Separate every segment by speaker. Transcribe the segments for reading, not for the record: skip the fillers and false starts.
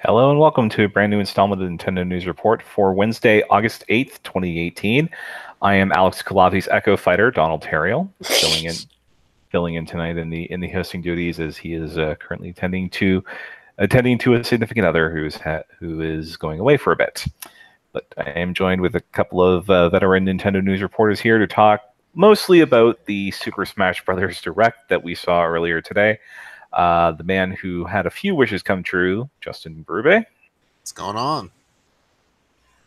Speaker 1: Hello and welcome to a brand new installment of the Nintendo News Report for Wednesday, August 8th, 2018. I am Alex Kalafi's Echo Fighter, Donald Terriel, filling in tonight in the hosting duties as he is currently attending to a significant other who is going away for a bit. But I am joined with a couple of veteran Nintendo News reporters here to talk mostly about the Super Smash Bros. Direct that we saw earlier today. The man who had a few wishes come true, Justin Brube.
Speaker 2: What's going on?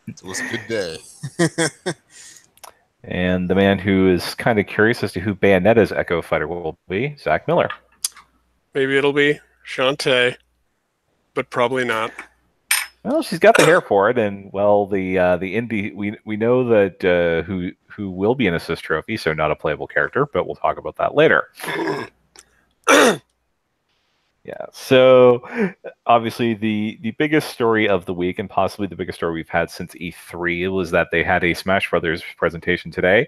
Speaker 2: It was a good day.
Speaker 1: And the man who is kind of curious as to who Bayonetta's Echo Fighter will be, Zach Miller.
Speaker 3: Maybe it'll be Shantae, but probably not.
Speaker 1: Well, she's got the hair for it, and well, the indie we know that who will be an assist trophy, so not a playable character, but we'll talk about that later. Yeah, so obviously the biggest story of the week, and possibly the biggest story we've had since E3, was that they had a Smash Brothers presentation today.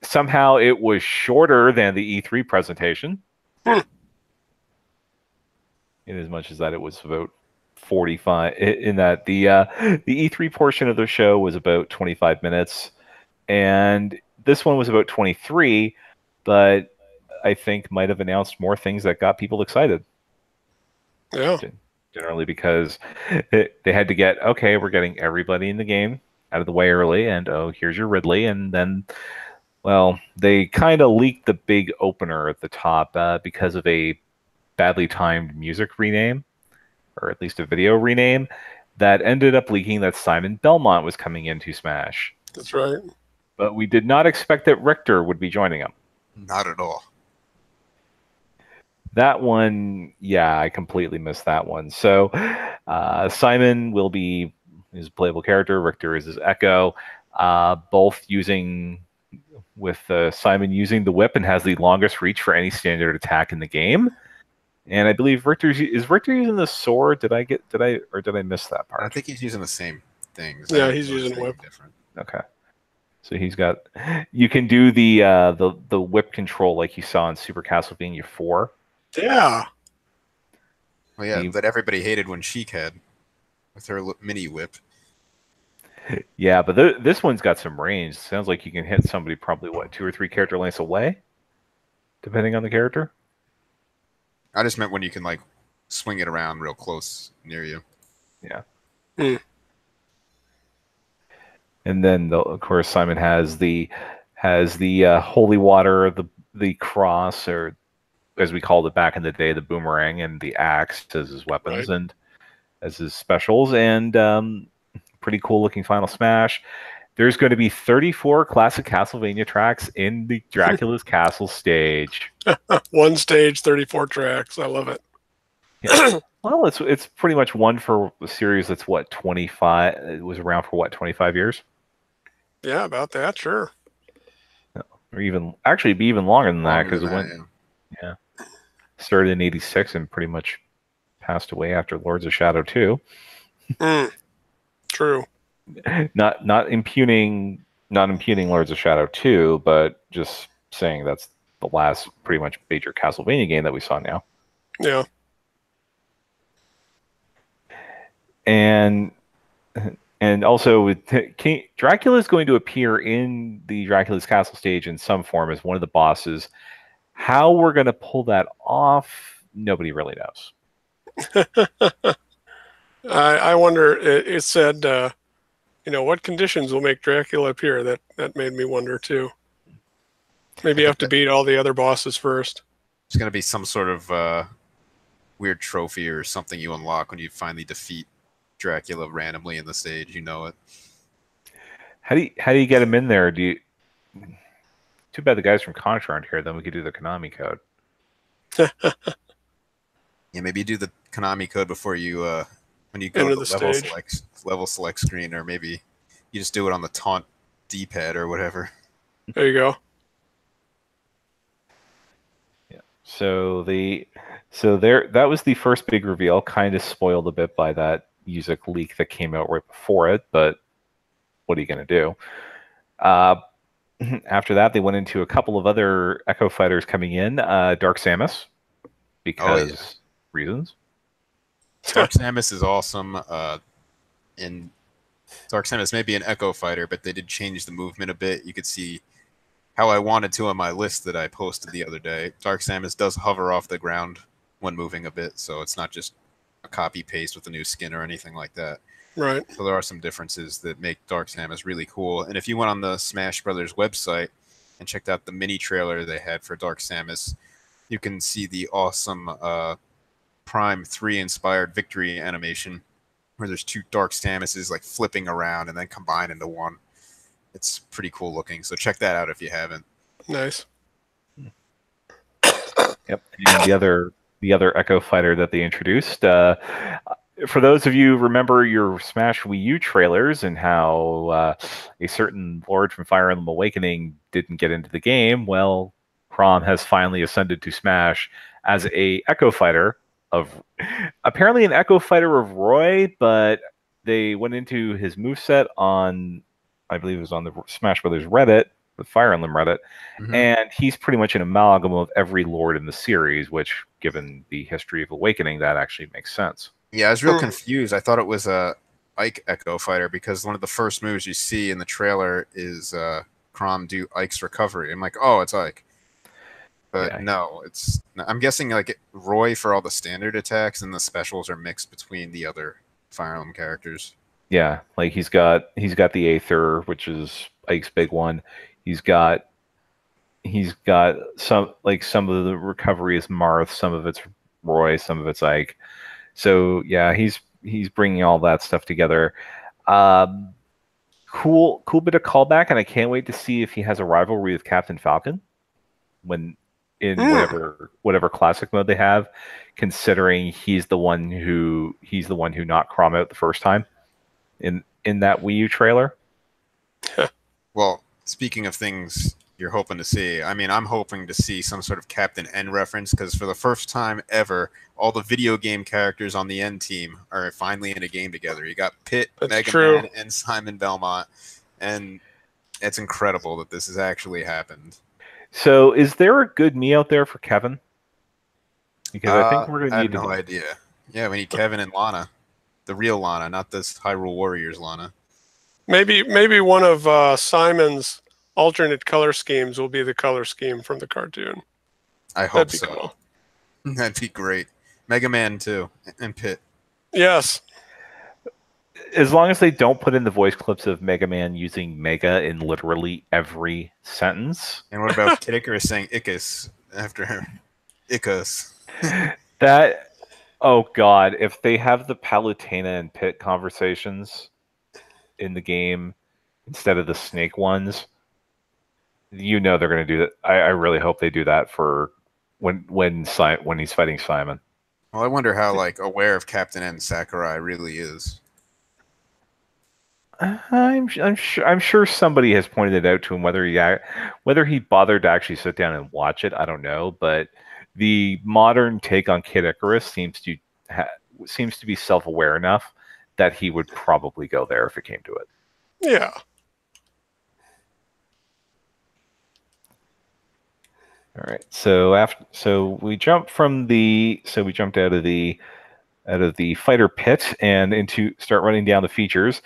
Speaker 1: Somehow it was shorter than the E3 presentation. In as much as that it was about 45, in that the E3 portion of the show was about 25 minutes, and this one was about 23, but I think might have announced more things that got people excited.
Speaker 3: Yeah.
Speaker 1: Generally because they had to get, okay, we're getting everybody in the game out of the way early, and oh, here's your Ridley, and then, well, they kind of leaked the big opener at the top because of a badly timed music rename, or at least a video rename, that ended up leaking that Simon Belmont was coming into Smash.
Speaker 3: That's right.
Speaker 1: But we did not expect that Richter would be joining him.
Speaker 2: Not at all.
Speaker 1: That one, yeah, I completely missed that one. So Simon will be his playable character. Richter is his Echo. Both using, with Simon using the whip and has the longest reach for any standard attack in the game. And I believe Richter using the sword. Did I miss that part?
Speaker 2: I think he's using the same things.
Speaker 3: Yeah, he's using whip.
Speaker 2: Different.
Speaker 1: Okay. So he's got. You can do the whip control like you saw in Super Castlevania 4.
Speaker 3: Yeah.
Speaker 2: Well, yeah, that everybody hated when Sheik had with her mini whip.
Speaker 1: Yeah, but this one's got some range. Sounds like you can hit somebody probably, what, 2 or 3 character lengths away? Depending on the character?
Speaker 2: I just meant when you can, like, swing it around real close near you.
Speaker 1: Yeah.
Speaker 3: Mm.
Speaker 1: And then, of course, Simon has the holy water, the cross, or as we called it back in the day, the boomerang, and the axe as his weapons, right, and as his specials, and pretty cool looking final smash. There's going to be 34 classic Castlevania tracks in the Dracula's Castle stage.
Speaker 3: One stage, 34 tracks. I love it.
Speaker 1: Yeah. Well, it's pretty much one for a series that's what, 25. It was around for what, 25 years?
Speaker 3: Yeah, about that, sure.
Speaker 1: Or even actually be even longer than that, because it went. Yeah. Started in 86 and pretty much passed away after Lords of Shadow 2.
Speaker 3: True.
Speaker 1: Not impugning Lords of Shadow 2, but just saying that's the last pretty much major Castlevania game that we saw now.
Speaker 3: Yeah.
Speaker 1: And also with Dracula is going to appear in the Dracula's Castle stage in some form as one of the bosses. How we're going to pull that off, nobody really knows.
Speaker 3: I wonder, it said, what conditions will make Dracula appear? That made me wonder, too. Maybe you have to beat all the other bosses first.
Speaker 2: It's going to be some sort of weird trophy or something you unlock when you finally defeat Dracula randomly in the stage. You know it. How
Speaker 1: do you get him in there? Too bad the guys from Contra aren't here. Then we could do the Konami code.
Speaker 2: Yeah, maybe you do the Konami code before you when you go to the level select screen, or maybe you just do it on the taunt D-pad or whatever.
Speaker 3: There you go.
Speaker 1: Yeah. So that was the first big reveal. Kind of spoiled a bit by that music leak that came out right before it, but what are you going to do? After that, they went into a couple of other Echo Fighters coming in. Dark Samus, because reasons.
Speaker 2: Dark Samus is awesome. And Dark Samus may be an Echo Fighter, but they did change the movement a bit. You could see how I wanted to on my list that I posted the other day. Dark Samus does hover off the ground when moving a bit, so it's not just a copy paste with a new skin or anything like that.
Speaker 3: Right.
Speaker 2: So there are some differences that make Dark Samus really cool. And if you went on the Smash Brothers website and checked out the mini trailer they had for Dark Samus, you can see the awesome Prime 3 inspired victory animation where there's two Dark Samuses like flipping around and then combine into one. It's pretty cool looking. So check that out if you haven't.
Speaker 3: Nice.
Speaker 1: Yep. And the other Echo Fighter that they introduced. For those of you who remember your Smash Wii U trailers and how a certain Lord from Fire Emblem Awakening didn't get into the game, well, Chrom has finally ascended to Smash as a Echo Fighter of apparently an Echo Fighter of Roy, but they went into his moveset on, I believe it was on the Smash Brothers Reddit, the Fire Emblem Reddit, and he's pretty much an amalgam of every Lord in the series, which, given the history of Awakening, that actually makes sense.
Speaker 2: Yeah, I was real confused. I thought it was a Ike Echo Fighter because one of the first moves you see in the trailer is Chrom do Ike's recovery. I'm like, oh, it's Ike. But
Speaker 1: Yeah.
Speaker 2: no, it's. I'm guessing like Roy for all the standard attacks and the specials are mixed between the other Fire Emblem characters.
Speaker 1: Yeah, like he's got the Aether, which is Ike's big one. He's got some of the recovery is Marth, some of it's Roy, some of it's Ike. So yeah, he's bringing all that stuff together. Cool bit of callback, and I can't wait to see if he has a rivalry with Captain Falcon when in whatever classic mode they have, considering he's the one who knocked Chrom out the first time in that Wii U trailer.
Speaker 2: Well, speaking of things you're hoping to see, I mean, I'm hoping to see some sort of Captain N reference because for the first time ever, all the video game characters on the N team are finally in a game together. You got Pit, Mega Man, and Simon Belmont, and it's incredible that this has actually happened.
Speaker 1: So, is there a good me out there for Kevin? Because I think we're going to need
Speaker 2: no idea. Yeah, we need Kevin and Lana. The real Lana, not this Hyrule Warriors Lana.
Speaker 3: Maybe one of Simon's alternate color schemes will be the color scheme from the cartoon.
Speaker 2: I hope so. Cool. That'd be great. Mega Man too, and Pit.
Speaker 3: Yes.
Speaker 1: As long as they don't put in the voice clips of Mega Man using Mega in literally every sentence.
Speaker 2: And what about Kid Icarus saying Icus after her? Icus.
Speaker 1: That, oh god, if they have the Palutena and Pit conversations in the game instead of the snake ones, you know they're going to do that. I really hope they do that for when he's fighting Simon.
Speaker 2: Well, I wonder how aware of Captain N Sakurai really is.
Speaker 1: I'm sure somebody has pointed it out to him. Whether he bothered to actually sit down and watch it, I don't know. But the modern take on Kid Icarus seems to be self-aware enough that he would probably go there if it came to it.
Speaker 3: Yeah.
Speaker 1: All right. So we jumped out of the fighter pit and start running down the features.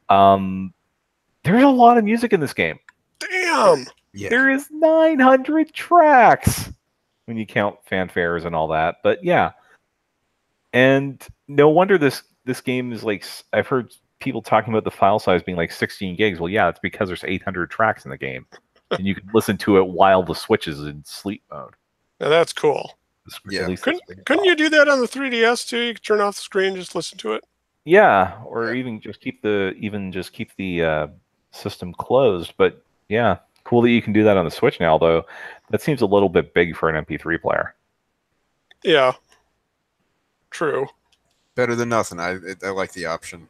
Speaker 1: There's a lot of music in this game.
Speaker 3: Damn.
Speaker 2: Yeah.
Speaker 1: There is 900 tracks when you count fanfares and all that. But yeah. And no wonder this game is I've heard people talking about the file size being 16 gigs. Well, yeah, it's because there's 800 tracks in the game. And you can listen to it while the Switch is in sleep mode.
Speaker 3: Now that's cool.
Speaker 2: Yeah.
Speaker 3: Couldn't you do that on the 3DS too? You could turn off the screen and just listen to it.
Speaker 1: Yeah, or even just keep the system closed. But yeah, cool that you can do that on the Switch now. Although that seems a little bit big for an MP3 player.
Speaker 3: Yeah. True.
Speaker 2: Better than nothing. I like the option.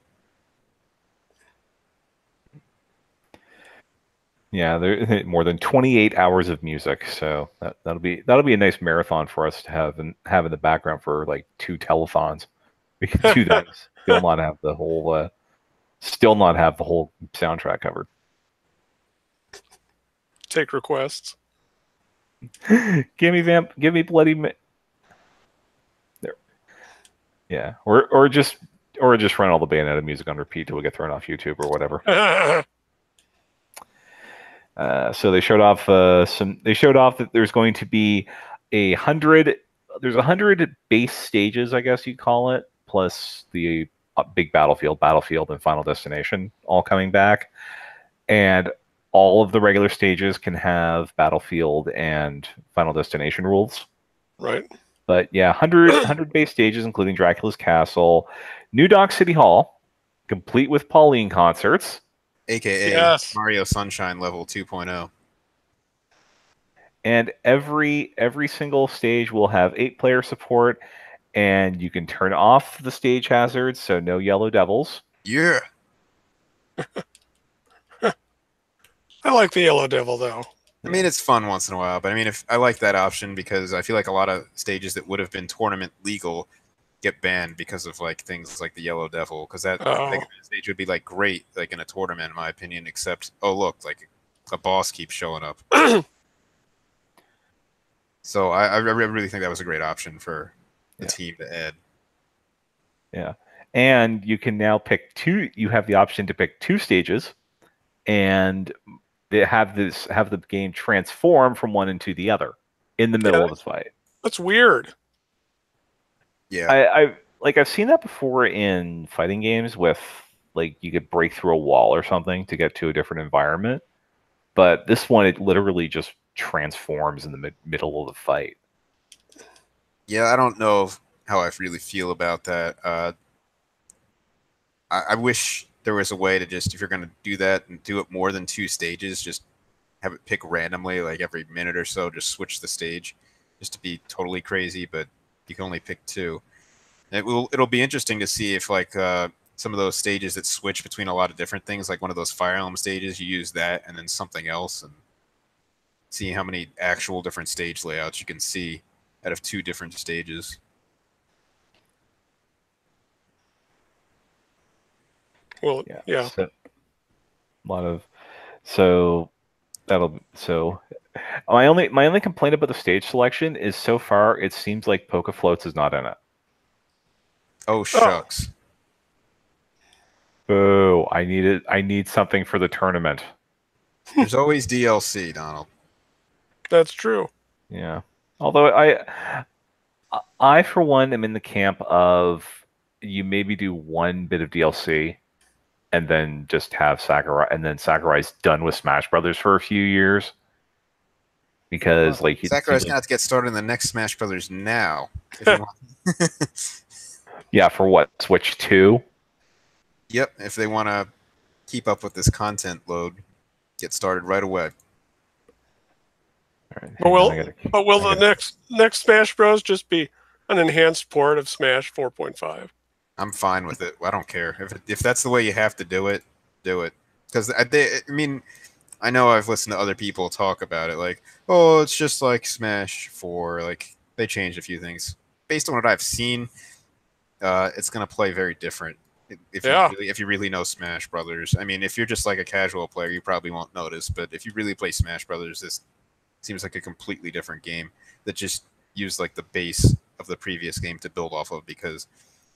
Speaker 1: Yeah, there more than 28 hours of music, so that'll be a nice marathon for us to have in the background for 2 telethons. We can do that. Still not have the whole soundtrack covered.
Speaker 3: Take requests.
Speaker 1: Give me bloody. There. Yeah, or just run all the Bayonetta music on repeat till we get thrown off YouTube or whatever. So they showed off They showed off that there's going to be 100. There's 100 base stages, I guess you'd call it, plus the big Battlefield, and Final Destination all coming back, and all of the regular stages can have Battlefield and Final Destination rules.
Speaker 3: Right.
Speaker 1: But yeah, 100 base stages, including Dracula's Castle, New Dock City Hall, complete with Pauline concerts.
Speaker 2: AKA
Speaker 3: Yes.
Speaker 2: Mario Sunshine level 2.0.
Speaker 1: And every single stage will have 8-player support, and you can turn off the stage hazards, so no yellow devils.
Speaker 2: Yeah.
Speaker 3: I like the Yellow Devil though.
Speaker 2: I mean, it's fun once in a while, but I mean, if I like that option because I feel like a lot of stages that would have been tournament legal get banned because of like things like the Yellow Devil, because that stage would be like great, like in a tournament, in my opinion. Except, oh look, like a boss keeps showing up. So I really think that was a great option for the team to add.
Speaker 1: Yeah, and you can now pick two. You have the option to pick 2 stages, and they have the game transform from one into the other in the middle of the fight.
Speaker 3: That's weird.
Speaker 2: Yeah,
Speaker 1: I've seen that before in fighting games with like you could break through a wall or something to get to a different environment, but this one it literally just transforms in the middle of the fight.
Speaker 2: yeah, I don't know how I really feel about that. I wish there was a way to just, if you're going to do that and do it more than 2 stages, just have it pick randomly, like every minute or so, just switch the stage, just to be totally crazy. But you can only pick 2. It'll be interesting to see if like some of those stages that switch between a lot of different things, like one of those Fire Emblem stages, you use that and then something else, and see how many actual different stage layouts you can see out of 2 different stages.
Speaker 3: Well, yeah.
Speaker 1: So, a lot of my only complaint about the stage selection is so far it seems like Poke Floats is not in it.
Speaker 2: Oh shucks.
Speaker 1: Boo! I need something for the tournament.
Speaker 2: There's always DLC, Donald.
Speaker 3: That's true.
Speaker 1: Yeah. Although I for one am in the camp of you maybe do one bit of DLC and then just have Sakurai, and then Sakurai's done with Smash Brothers for a few years. Because like
Speaker 2: Sakurai's gonna have to get started in the next Smash Brothers now. If you want.
Speaker 1: Yeah, for what? Switch 2?
Speaker 2: Yep, if they want to keep up with this content load, get started right away.
Speaker 1: Right,
Speaker 3: but will the next Smash Bros just be an enhanced port of Smash 4.5?
Speaker 2: I'm fine with it. I don't care if that's the way you have to do it. Do it, because I mean, I know I've listened to other people talk about it, like, oh, it's just like Smash 4. Like they changed a few things. Based on what I've seen, it's gonna play very different. If you really know Smash Brothers. I mean, if you're just like a casual player, you probably won't notice. But if you really play Smash Brothers, this seems like a completely different game that just used like the base of the previous game to build off of. Because,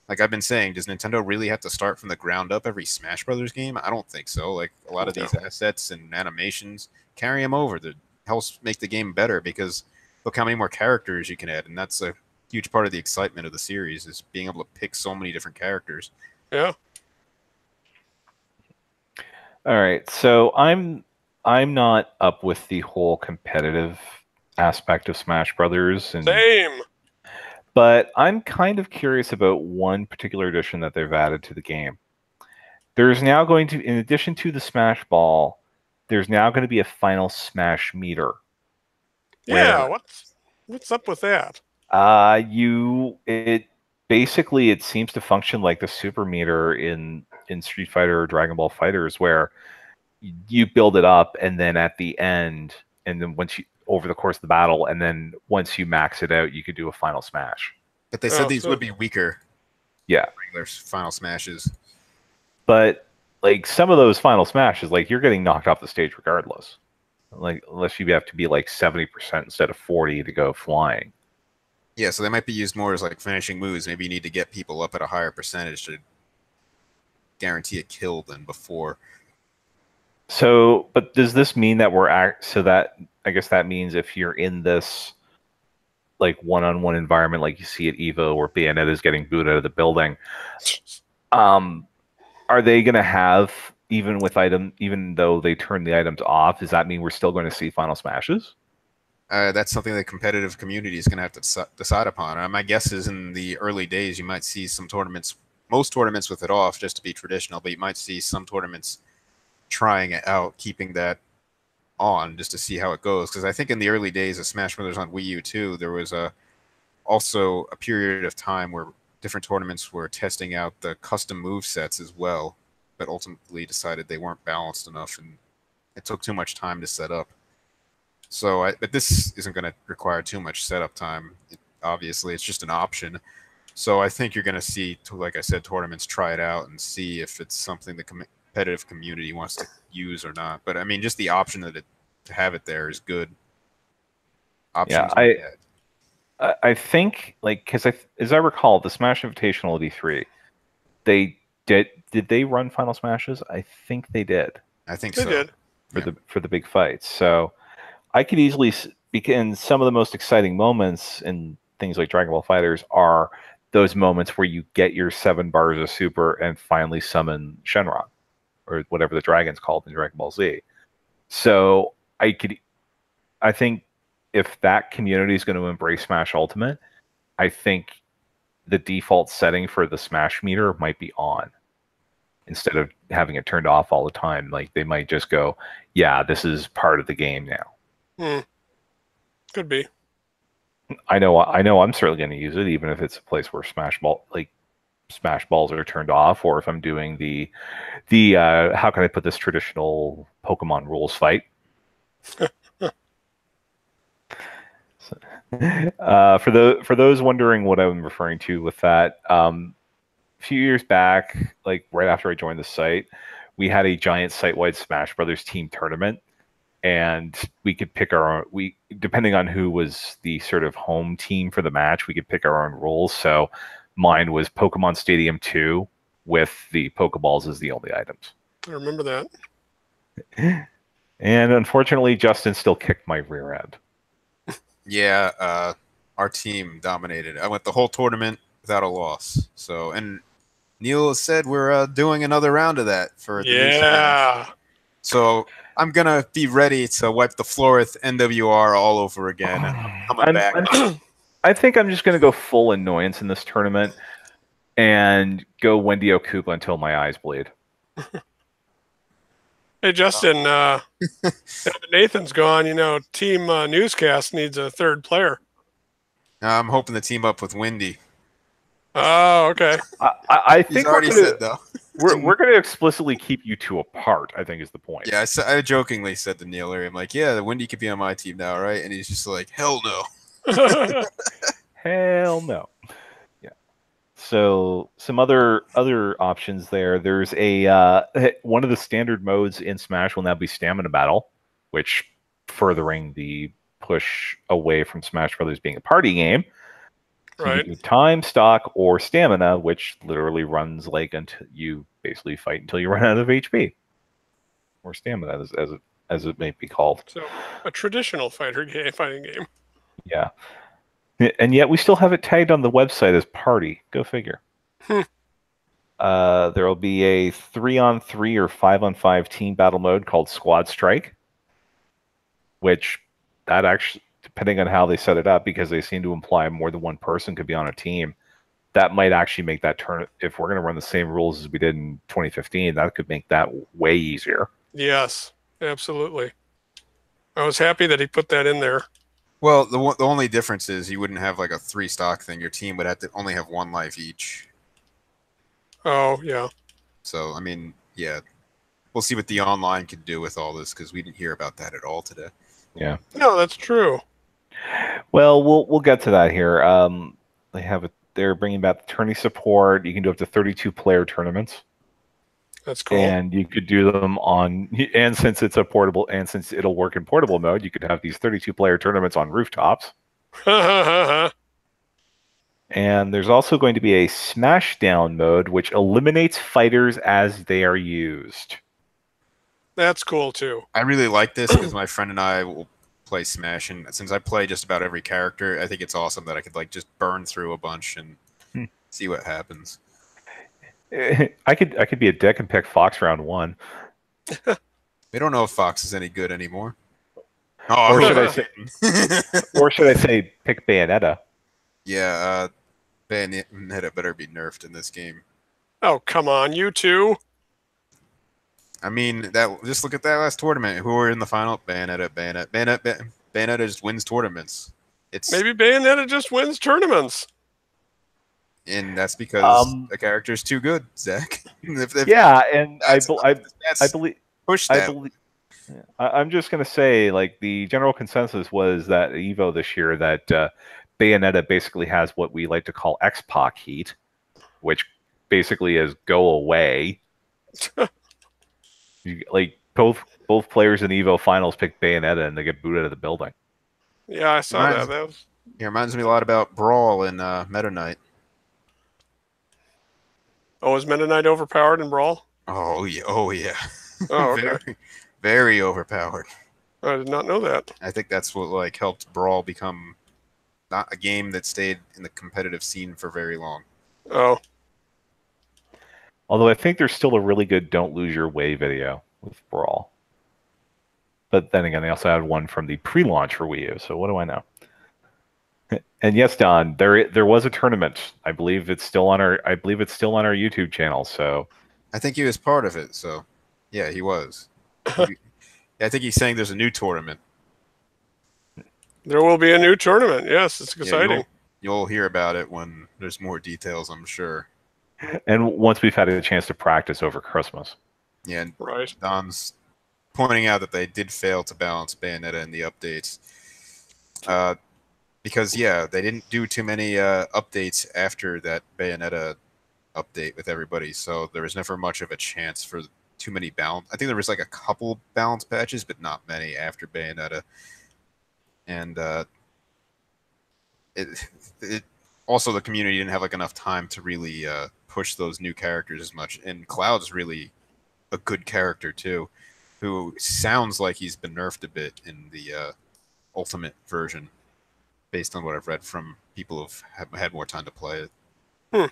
Speaker 2: like I've been saying, does Nintendo really have to start from the ground up every Smash Brothers game? I don't think so. Like a lot of these assets and animations carry them over to help make the game better. Because look how many more characters you can add, and that's a huge part of the excitement of the series is being able to pick so many different characters.
Speaker 3: Yeah.
Speaker 1: All right, so I'm not up with the whole competitive aspect of Smash Brothers, and
Speaker 3: Same.
Speaker 1: but I'm kind of curious about one particular addition that they've added to the game. There's now going to, in addition to the Smash Ball, there's now going to be a Final Smash meter.
Speaker 3: Yeah, what's up with that?
Speaker 1: Basically it seems to function like the super meter in Street Fighter or Dragon Ball Fighters, where you build it up and then at the end, and then once you over the course of the battle, and then once you max it out, you could do a final smash.
Speaker 2: But they said these would be weaker.
Speaker 1: Yeah,
Speaker 2: regular final smashes.
Speaker 1: But like some of those final smashes, like you're getting knocked off the stage regardless. Like unless you have to be like 70% instead of 40 to go flying.
Speaker 2: Yeah, so they might be used more as like finishing moves. Maybe you need to get people up at a higher percentage to guarantee a kill than before.
Speaker 1: So, but does this mean that so that I guess that means if you're in this like one-on-one environment like you see at Evo where Bayonetta is getting booed out of the building, um, are they going to have even though they turn the items off, does that mean we're still going to see Final Smashes?
Speaker 2: That's something the competitive community is going to have to decide upon. My guess is in the early days, you might see some tournaments, most tournaments with it off just to be traditional, but you might see some tournaments trying it out, keeping that on just to see how it goes. Because I think in the early days of Smash Brothers on Wii U too, there was also a period of time where different tournaments were testing out the custom move sets as well, but ultimately decided they weren't balanced enough and it took too much time to set up. So, but this isn't going to require too much setup time. Obviously, it's just an option. So I think you're going to see, like I said, tournaments try it out and see if it's something the competitive community wants to use or not. But I mean, just the option to have it there is good. Options.
Speaker 1: Yeah, I think like because as I recall, the Smash Invitational at E3, they did they run Final Smashes? I think they did.
Speaker 2: I think
Speaker 3: they
Speaker 2: so.
Speaker 3: did
Speaker 1: for the big fights. So I could easily begin some of the most exciting moments in things like Dragon Ball Fighters are those moments where you get your 7 bars of super and finally summon Shenron or whatever the dragon's called in Dragon Ball Z. So I think if that community is going to embrace Smash Ultimate, I think the default setting for the Smash meter might be on instead of having it turned off all the time. Like they might just go, yeah, this is part of the game now.
Speaker 3: Could be.
Speaker 1: I know I'm certainly going to use it, even if it's a place where Smash balls are turned off, or if I'm doing the how can I put this traditional Pokemon rules fight. For those wondering what I'm referring to with that, a few years back, like right after I joined the site, we had a giant site-wide Smash Brothers team tournament, and we could pick our own. Depending on who was the sort of home team for the match, we could pick our own rules. So mine was Pokemon Stadium 2 with the Pokeballs as the only items.
Speaker 3: I remember that.
Speaker 1: And unfortunately, Justin still kicked my rear end.
Speaker 2: Yeah, our team dominated. I went the whole tournament without a loss. So, and Neil said we're doing another round of that for the new Smash. So I'm gonna be ready to wipe the floor with NWR all over again. I'm coming back.
Speaker 1: I think I'm just gonna go full annoyance in this tournament and go Wendy Okupa until my eyes bleed.
Speaker 3: Hey Justin, Nathan's gone. You know, Team Newscast needs a third player.
Speaker 2: I'm hoping to team up with Wendy.
Speaker 3: Oh, okay.
Speaker 1: I think
Speaker 2: he's already said though.
Speaker 1: We're going to explicitly keep you two apart, I think is the point.
Speaker 2: Yeah, I jokingly said to Neil Larry, I'm like, yeah, Wendy could be on my team now, right? And he's just like, hell no.
Speaker 1: Hell no. Yeah. So some other options there. There's one of the standard modes in Smash will now be Stamina Battle, which furthering the push away from Smash Brothers being a party game.
Speaker 3: Right.
Speaker 1: You can do time, stock, or stamina, which literally runs like until you basically fight until you run out of HP. Or stamina, as it may be called.
Speaker 3: So, a traditional fighting game.
Speaker 1: Yeah. And yet we still have it tagged on the website as party. Go figure. There will be a 3-on-3 or 5-on-5 team battle mode called Squad Strike, which that actually, depending on how they set it up, because they seem to imply more than one person could be on a team, that might actually make that turn. If we're going to run the same rules as we did in 2015, that could make that way easier.
Speaker 3: Yes, absolutely. I was happy that he put that in there.
Speaker 2: Well, the only difference is you wouldn't have like a 3 stock thing. Your team would have to only have 1 life each.
Speaker 3: Oh, yeah.
Speaker 2: So, I mean, yeah. We'll see what the online can do with all this, because we didn't hear about that at all today.
Speaker 1: Yeah.
Speaker 3: No, that's true.
Speaker 1: Well, we'll get to that here. They're bringing back the tourney support. You can do up to 32 player tournaments.
Speaker 3: That's cool.
Speaker 1: And you could do them and since it's a portable, and since it'll work in portable mode, you could have these 32 player tournaments on rooftops. And there's also going to be a Smashdown mode, which eliminates fighters as they are used.
Speaker 3: That's cool too.
Speaker 2: I really like this because my friend and I will play Smash, and since I play just about every character, I think it's awesome that I could like just burn through a bunch and see what happens.
Speaker 1: I could be a dick and pick Fox round 1.
Speaker 2: We don't know if Fox is any good anymore. Oh,
Speaker 1: Or should I say pick Bayonetta?
Speaker 2: Yeah, Bayonetta better be nerfed in this game.
Speaker 3: Oh, come on, you two.
Speaker 2: I mean, just look at that last tournament. Who were in the final? Bayonetta just wins tournaments.
Speaker 3: Maybe Bayonetta just wins tournaments.
Speaker 2: And that's because the character is too good, Zach.
Speaker 1: I believe
Speaker 2: push that.
Speaker 1: I'm just gonna say, like, the general consensus was that Evo this year that Bayonetta basically has what we like to call X-Pac heat, which basically is go away. Like both players in Evo finals pick Bayonetta and they get booted out of the building.
Speaker 3: Yeah, I saw that.
Speaker 2: It reminds me a lot about Brawl in Meta Knight.
Speaker 3: Oh, is Meta Knight overpowered in Brawl?
Speaker 2: Oh yeah.
Speaker 3: Oh, okay.
Speaker 2: very, very overpowered.
Speaker 3: I did not know that.
Speaker 2: I think that's what like helped Brawl become not a game that stayed in the competitive scene for very long.
Speaker 3: Oh.
Speaker 1: Although I think there's still a really good "Don't Lose Your Way" video with Brawl. But then again, they also had one from the pre-launch for Wii U. So what do I know? And yes, Don, there was a tournament. I believe it's still on our YouTube channel. So
Speaker 2: I think he was part of it. So yeah, he was. I think he's saying there's a new tournament.
Speaker 3: There will be a new tournament. Yes, it's exciting.
Speaker 2: Yeah, you'll hear about it when there's more details, I'm sure.
Speaker 1: And once we've had a chance to practice over Christmas.
Speaker 2: Yeah, and
Speaker 3: right.
Speaker 2: Don's pointing out that they did fail to balance Bayonetta in the updates. Because, yeah, they didn't do too many updates after that Bayonetta update with everybody, so there was never much of a chance for too many balance. I think there was like a couple balance patches, but not many after Bayonetta. And it also, the community didn't have like enough time to really push those new characters as much. And Cloud's really a good character too, who sounds like he's been nerfed a bit in the Ultimate version, based on what I've read from people who've had more time to play it.
Speaker 1: All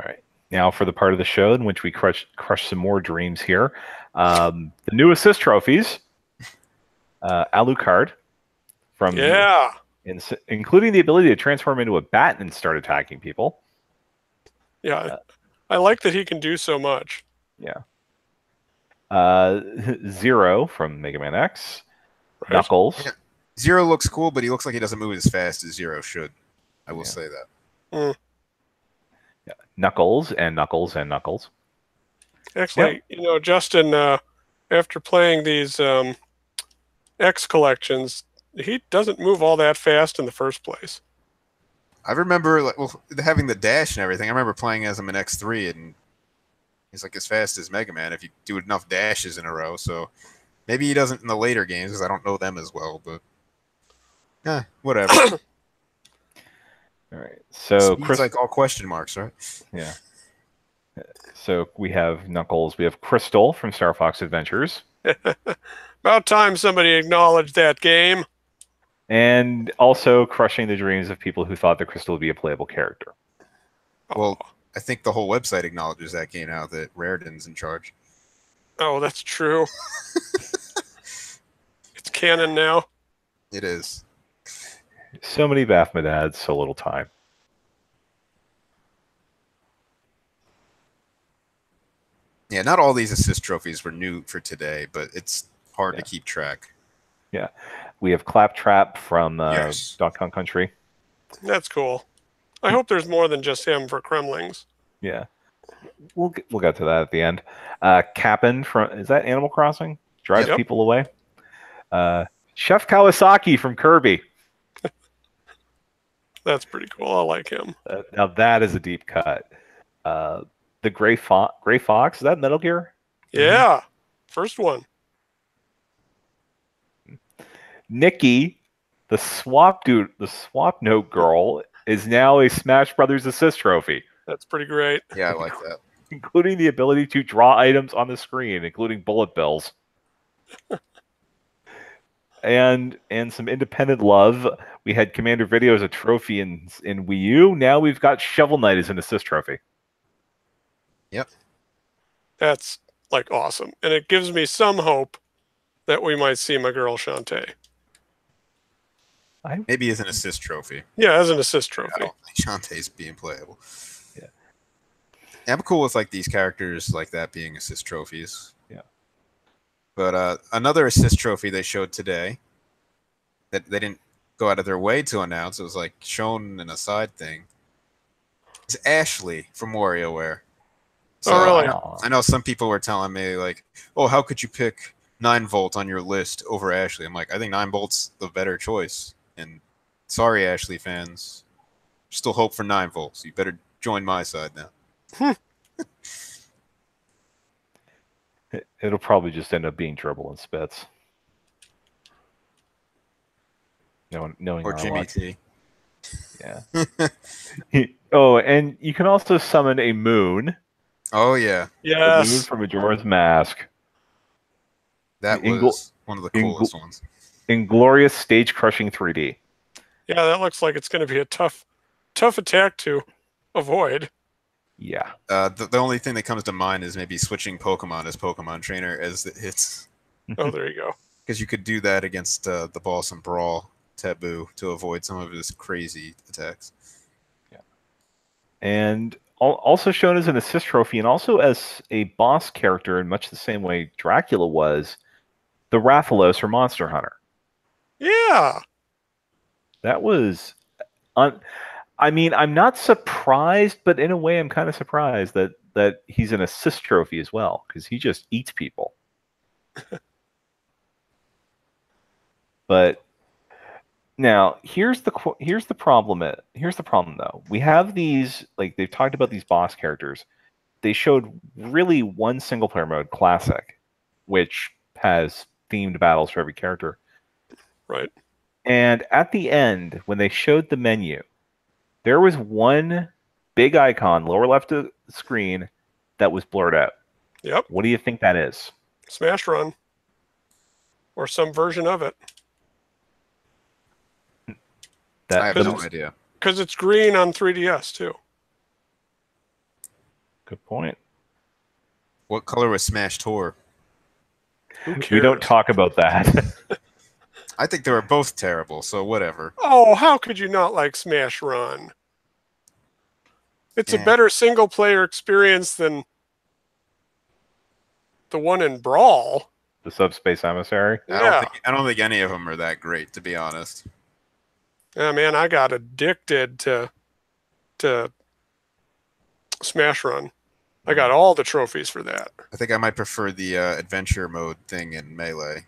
Speaker 1: right. Now for the part of the show in which we crush some more dreams here. The new assist trophies. Alucard from including the ability to transform into a bat and start attacking people.
Speaker 3: Yeah, I like that he can do so much.
Speaker 1: Yeah. Zero from Mega Man X. Right. Knuckles.
Speaker 2: Yeah. Zero looks cool, but he looks like he doesn't move as fast as Zero should. I will say that.
Speaker 1: Yeah. Knuckles and Knuckles and Knuckles.
Speaker 3: Actually, Justin, after playing these X collections, he doesn't move all that fast in the first place.
Speaker 2: I remember having the dash and everything. I remember playing as him in X3, and he's like as fast as Mega Man if you do enough dashes in a row. So maybe he doesn't in the later games because I don't know them as well. But whatever.
Speaker 1: All right. So
Speaker 2: Chris, like all question marks, right?
Speaker 1: Yeah. So we have Knuckles. We have Crystal from Star Fox Adventures.
Speaker 3: About time somebody acknowledged that game.
Speaker 1: And also crushing the dreams of people who thought that Crystal would be a playable character.
Speaker 2: Well, I think the whole website acknowledges that game now that Raritan's in charge.
Speaker 3: Oh, that's true. It's canon now.
Speaker 2: It is.
Speaker 1: So many Baphomet ads, so little time.
Speaker 2: Yeah, not all these assist trophies were new for today, but it's hard to keep track.
Speaker 1: Yeah. We have Claptrap from Donkey Kong Country.
Speaker 3: That's cool. I hope there's more than just him for Kremlings.
Speaker 1: Yeah. We'll get to that at the end. Cap'n from, is that Animal Crossing? Drives people away. Chef Kawasaki from Kirby.
Speaker 3: That's pretty cool. I like him.
Speaker 1: Now that is a deep cut. The Gray Fox, is that Metal Gear?
Speaker 3: Yeah. First one.
Speaker 1: Nikki, The swap note girl is now a Smash Brothers assist trophy,
Speaker 3: That's pretty great.
Speaker 2: Yeah, I like that.
Speaker 1: including the ability to draw items on the screen, including bullet bills. And some independent love. We had Commander Video as a trophy in Wii U. Now we've got Shovel Knight as an assist trophy.
Speaker 2: Yep.
Speaker 3: That's like awesome. And it gives me some hope that we might see my girl Shantae.
Speaker 2: Maybe as an assist trophy.
Speaker 3: Yeah, as an assist trophy.
Speaker 2: I don't think Shantae's being playable.
Speaker 1: Yeah.
Speaker 2: I'm cool with like these characters like that being assist trophies.
Speaker 1: Yeah.
Speaker 2: But another assist trophy they showed today that they didn't go out of their way to announce, it was like shown in a side thing, is Ashley from WarioWare. So
Speaker 3: Oh, really?
Speaker 2: I know some people were telling me like, oh, how could you pick 9-Volt on your list over Ashley? I'm like, I think 9-Volt's the better choice. And sorry, Ashley fans, still hope for 9-Volt. So you better join my side now.
Speaker 1: It'll probably just end up being Dribble and Spitz. Knowing
Speaker 2: Or
Speaker 1: our
Speaker 2: Jimmy
Speaker 1: luck.
Speaker 2: T.
Speaker 1: Yeah. Oh, and you can also summon a moon.
Speaker 2: Oh yeah,
Speaker 1: The moon
Speaker 3: Yes.
Speaker 1: from Majora's Mask.
Speaker 2: that
Speaker 1: Ingl-
Speaker 2: was one of the
Speaker 1: Ingl-
Speaker 2: coolest ones.
Speaker 1: Inglorious stage crushing 3D.
Speaker 3: Yeah, that looks like it's going to be a tough attack to avoid.
Speaker 1: Yeah.
Speaker 2: The only thing that comes to mind is maybe switching Pokemon as Pokemon Trainer as it hits,
Speaker 3: Oh, there you go.
Speaker 2: because you could do that against the boss in Brawl Taboo to avoid some of his crazy attacks.
Speaker 1: And also shown as an assist trophy and also as a boss character in much the same way Dracula was, the Rathalos from Monster Hunter.
Speaker 3: Yeah.
Speaker 1: That was... I mean, I'm not surprised, but in a way I'm kind of surprised that he's an assist trophy as well, because he just eats people. But now here's the problem. Here's the problem though. We have these, like, they've talked about these boss characters. They showed really one single player mode, Classic, which has themed battles for every character.
Speaker 3: Right.
Speaker 1: And at the end, when they showed the menu, there was one big icon, lower left of the screen, that was blurred out.
Speaker 3: Yep.
Speaker 1: What do you think that is?
Speaker 3: Smash Run. Or some version of it.
Speaker 2: I have no
Speaker 3: it's-
Speaker 2: idea.
Speaker 3: Because it's green on 3DS, too.
Speaker 1: Good point.
Speaker 2: What color was Smash Tour?
Speaker 3: Who cares?
Speaker 1: We don't talk about that.
Speaker 2: I think they were both terrible, so whatever.
Speaker 3: Oh, how could you not like Smash Run? It's a
Speaker 2: Yeah.
Speaker 3: better single-player experience than the one in Brawl.
Speaker 1: The Subspace Emissary.
Speaker 3: Yeah.
Speaker 2: I don't think any of them are that great, to be honest.
Speaker 3: Yeah, man, I got addicted to Smash Run. I got all the trophies for that.
Speaker 2: I think I might prefer the adventure mode thing in Melee.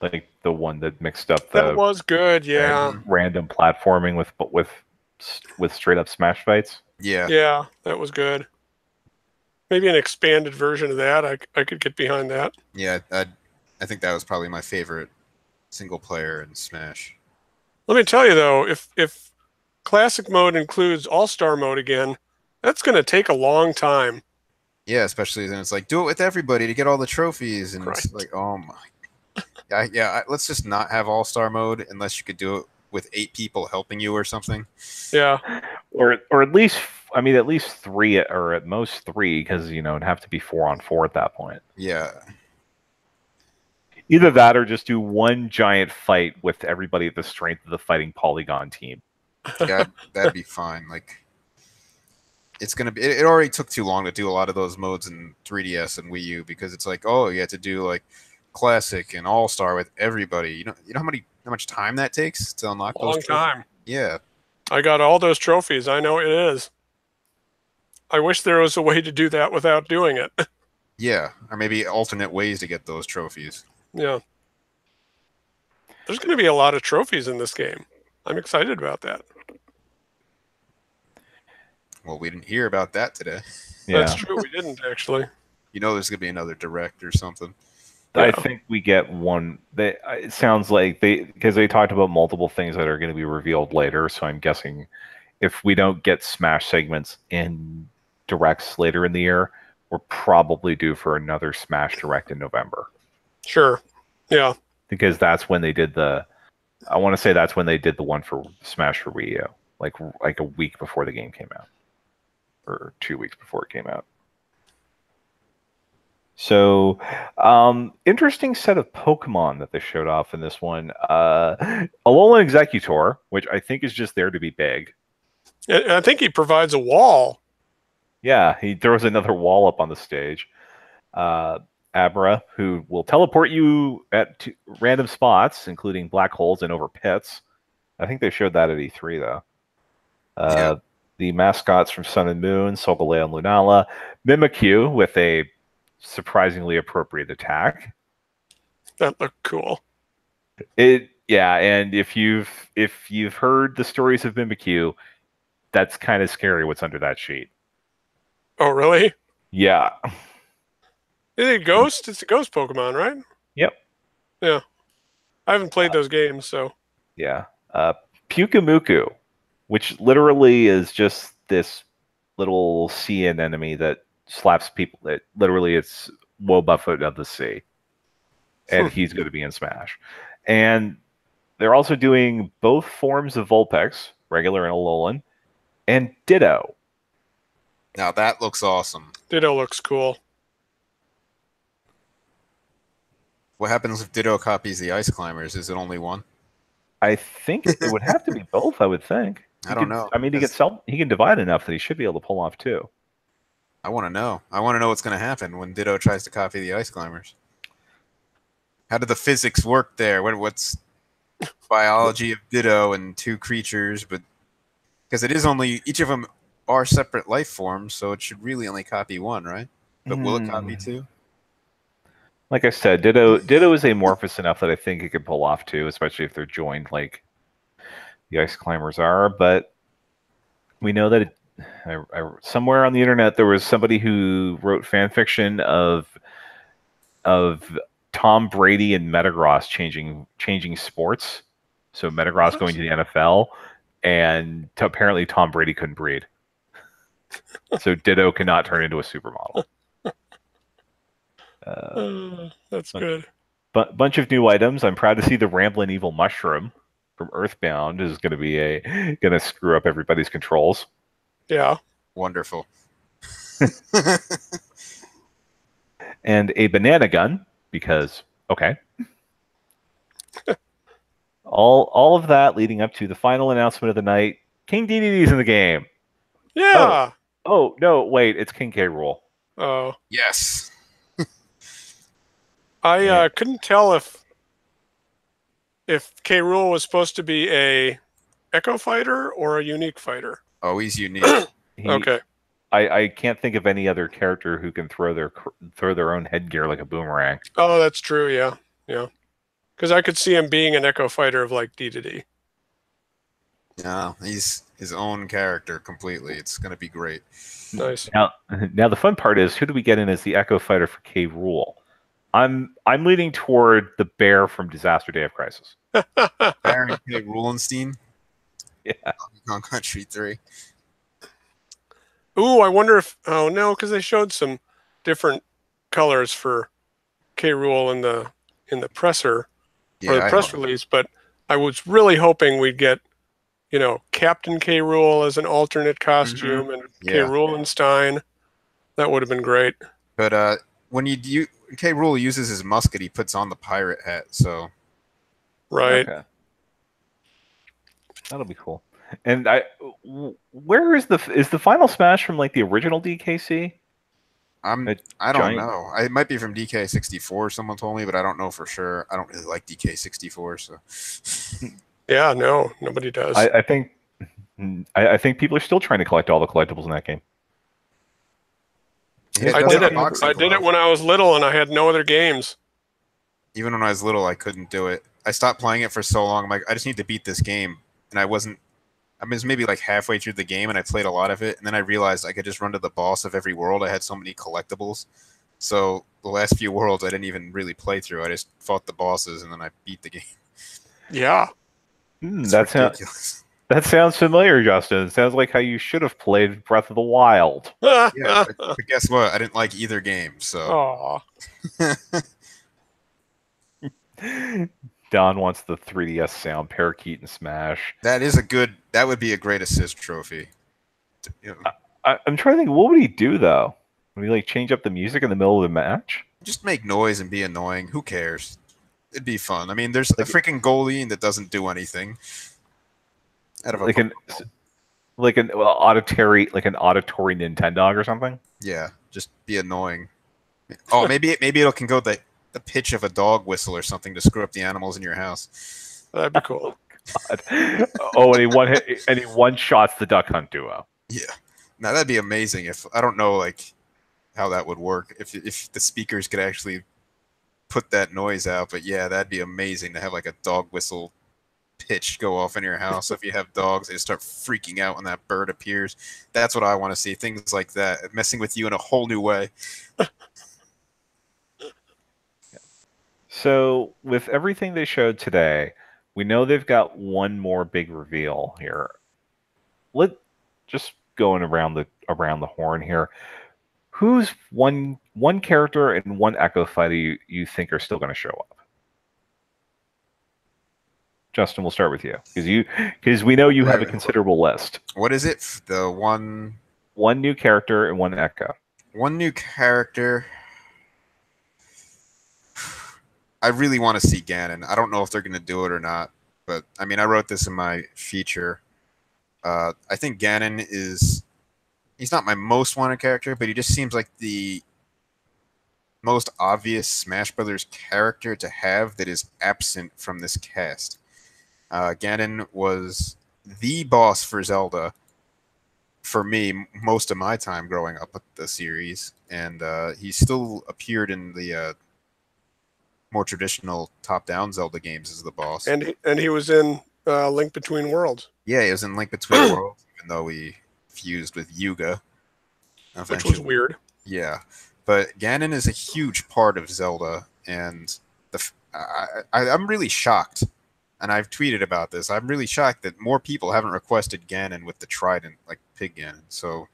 Speaker 1: Like the one that mixed up
Speaker 3: That
Speaker 1: the
Speaker 3: was good, yeah.
Speaker 1: random platforming with straight up Smash fights.
Speaker 2: Yeah.
Speaker 3: Yeah, that was good. Maybe an expanded version of that. I could get behind that.
Speaker 2: Yeah, I think that was probably my favorite single player in Smash.
Speaker 3: Let me tell you though, if classic mode includes all-star mode again, that's going to take a long time.
Speaker 2: Yeah, especially then it's like, do it with everybody to get all the trophies. And it's
Speaker 3: Right.
Speaker 2: like, oh my. Yeah, let's just not have all-star mode unless you could do it with 8 people helping you or something.
Speaker 3: Yeah.
Speaker 1: Or at least, I mean, at least 3, or at most 3, because it'd have to be 4-on-4 at that point.
Speaker 2: Yeah.
Speaker 1: Either that, or just do one giant fight with everybody at the strength of the fighting polygon team.
Speaker 2: Yeah, that'd be fine. Like, it's gonna be. It already took too long to do a lot of those modes in 3DS and Wii U because it's like, oh, you have to do like classic and all star with everybody. You know how much time that takes to unlock those.
Speaker 3: Long
Speaker 2: trophies?
Speaker 3: time.
Speaker 2: Yeah.
Speaker 3: I got all those trophies. I know it is. I wish there was a way to do that without doing it.
Speaker 2: Yeah, or maybe alternate ways to get those trophies.
Speaker 3: Yeah. There's going to be a lot of trophies in this game. I'm excited about that.
Speaker 2: Well, we didn't hear about that today.
Speaker 1: Yeah.
Speaker 3: That's true. We didn't actually.
Speaker 2: You know, there's gonna be another direct or something.
Speaker 1: I think we get one. It sounds like because they talked about multiple things that are going to be revealed later. So I'm guessing if we don't get Smash segments in directs later in the year, we're probably due for another Smash Direct in November.
Speaker 3: Sure. Yeah.
Speaker 1: Because that's when they did I want to say that's when they did the one for Smash for Wii U, like a week before the game came out, or 2 weeks before it came out. So, interesting set of Pokemon that they showed off in this one. Alolan Executor, which I think is just there to be big.
Speaker 3: I think he provides a wall.
Speaker 1: Yeah, he throws another wall up on the stage. Abra, who will teleport you at random spots, including black holes and over pits. I think they showed that at E3, though. The mascots from Sun and Moon, Solgaleo and Lunala. Mimikyu with a surprisingly appropriate attack.
Speaker 3: That looked cool.
Speaker 1: And if you've heard the stories of Mimikyu, that's kind of scary what's under that sheet.
Speaker 3: Oh, really?
Speaker 1: Yeah.
Speaker 3: Is it a ghost? It's a ghost Pokemon, right?
Speaker 1: Yep.
Speaker 3: Yeah. I haven't played those games, so.
Speaker 1: Yeah. Pyukumuku, which literally is just this little sea enemy that slaps people. It's Wobuffet of the sea. And he's going to be in Smash. And they're also doing both forms of Vulpix, regular and Alolan, and Ditto.
Speaker 2: Now that looks awesome.
Speaker 3: Ditto looks cool.
Speaker 2: What happens if Ditto copies the Ice Climbers? Is it only one?
Speaker 1: I think it would have to be both, I would think.
Speaker 2: I don't know.
Speaker 1: I mean, he can divide enough that he should be able to pull off two.
Speaker 2: I want to know. I want to know what's going to happen when Ditto tries to copy the Ice Climbers. How do the physics work there? What's biology of Ditto and two creatures? But because it is only each of them are separate life forms, so it should really only copy one, right? But will it copy two?
Speaker 1: Like I said, Ditto is amorphous enough that I think it could pull off two, especially if they're joined like the Ice Climbers are. But we know that somewhere on the internet there was somebody who wrote fan fiction of Tom Brady and Metagross changing sports. So Metagross going to the NFL, and apparently Tom Brady couldn't breed. So Ditto cannot turn into a supermodel.
Speaker 3: That's good.
Speaker 1: But bunch of new items. I'm proud to see the Ramblin' Evil Mushroom from Earthbound is going to be going to screw up everybody's controls.
Speaker 3: Yeah.
Speaker 2: Wonderful.
Speaker 1: And a banana gun because okay. all of that leading up to the final announcement of the night. King DDD's in the game.
Speaker 3: Yeah.
Speaker 1: Oh no, wait, it's King K Rool.
Speaker 3: Oh.
Speaker 2: Yes.
Speaker 3: I couldn't tell if K Rool was supposed to be a Echo fighter or a unique fighter.
Speaker 2: Oh, he's unique.
Speaker 3: Okay.
Speaker 1: I can't think of any other character who can throw their own headgear like a boomerang.
Speaker 3: Oh, that's true. Yeah. Yeah. Because I could see him being an Echo fighter of like D.
Speaker 2: No, he's his own character completely. It's going to be great.
Speaker 3: Nice.
Speaker 1: Now the fun part is, who do we get in as the Echo fighter for K Rool? I'm leaning toward the bear from Disaster Day of Crisis.
Speaker 2: Baron K. Rulenstein.
Speaker 1: Yeah.
Speaker 2: On Country 3.
Speaker 3: Ooh, I wonder if... Oh, no, because they showed some different colors for K Rool in the presser, or the press release, but I was really hoping we'd get, Captain K Rool as an alternate costume and K Rulenstein. That would have been great.
Speaker 2: But when K Rool uses his musket, he puts on the pirate hat, so...
Speaker 3: Right.
Speaker 1: Okay. That'll be cool. And where is the final Smash from like the original DKC?
Speaker 2: I don't know. It might be from DK64. Someone told me, but I don't know for sure. I don't really like DK64, so.
Speaker 3: Yeah, no, nobody does.
Speaker 1: I think people are still trying to collect all the collectibles in that game.
Speaker 2: Yeah,
Speaker 3: I did it when I was little, and I had no other games.
Speaker 2: Even when I was little, I couldn't do it. I stopped playing it for so long. I'm like, I just need to beat this game, and I was maybe like halfway through the game, and I played a lot of it, and then I realized I could just run to the boss of every world. I had so many collectibles. So the last few worlds I didn't even really play through. I just fought the bosses and then I beat the game.
Speaker 3: Yeah.
Speaker 2: It's ridiculous.
Speaker 1: That sounds familiar, Justin. It sounds like how you should have played Breath of the Wild.
Speaker 2: Yeah, but guess what? I didn't like either game, so.
Speaker 3: Aw.
Speaker 1: Don wants the 3DS sound, Parakeet and Smash.
Speaker 2: That would be a great assist trophy.
Speaker 1: I'm trying to think, what would he do, though? Would he, like, change up the music in the middle of the match?
Speaker 2: Just make noise and be annoying. Who cares? It'd be fun. I mean, there's a freaking goalie that doesn't do anything. Out of
Speaker 1: an auditory Nintendog or something.
Speaker 2: Yeah, just be annoying. Oh, maybe it can go the pitch of a dog whistle or something to screw up the animals in your house.
Speaker 3: That'd be cool.
Speaker 1: Oh, and he one shots the Duck Hunt duo.
Speaker 2: Yeah, now that'd be amazing. If I don't know like how that would work if the speakers could actually put that noise out, but yeah, that'd be amazing to have like a dog whistle pitch go off in your house. If you have dogs, they start freaking out when that bird appears. That's what I want to see. Things like that, messing with you in a whole new way.
Speaker 1: So, with everything they showed today, we know they've got one more big reveal here. Just going around the horn here. Who's one character and one Echo Fighter you think are still going to show up? Justin, we'll start with you because we know you have a considerable list.
Speaker 2: What is it? The one
Speaker 1: new character and one Echo.
Speaker 2: One new character. I really want to see Ganon. I don't know if they're going to do it or not, but I mean, I wrote this in my feature. I think Ganon he's not my most wanted character, but he just seems like the most obvious Smash Brothers character to have that is absent from this cast. Ganon was the boss for Zelda for me most of my time growing up with the series, and he still appeared in the more traditional top-down Zelda games as the boss.
Speaker 3: And he was in Link Between Worlds.
Speaker 2: Yeah, he was in Link Between Worlds, even though he fused with Yuga.
Speaker 3: Which was weird.
Speaker 2: Yeah, but Ganon is a huge part of Zelda, and I'm really shocked, and I've tweeted about this. I'm really shocked that more people haven't requested Ganon with the trident, like Pig Ganon. So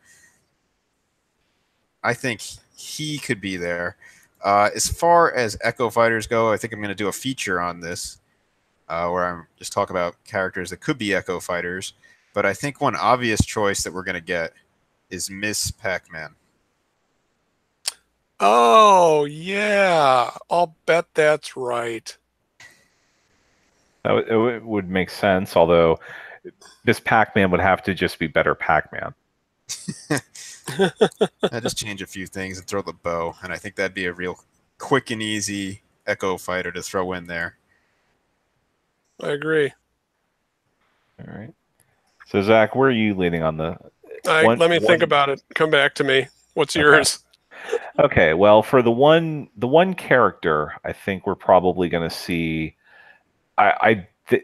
Speaker 2: I think he could be there. As far as Echo Fighters go, I think I'm going to do a feature on this where I'm just talk about characters that could be Echo Fighters. But I think one obvious choice that we're going to get is Miss Pac-Man.
Speaker 3: Oh, yeah. I'll bet that's right.
Speaker 1: It would make sense, although this Pac-Man would have to just be better Pac-Man.
Speaker 2: I just change a few things and throw the bow, and I think that'd be a real quick and easy Echo Fighter to throw in there.
Speaker 3: I agree.
Speaker 1: All right. So, Zach, where are you leaning on the...
Speaker 3: Let me think about it. Come back to me. What's yours?
Speaker 1: Okay, well, for the one character, I think we're probably going to see...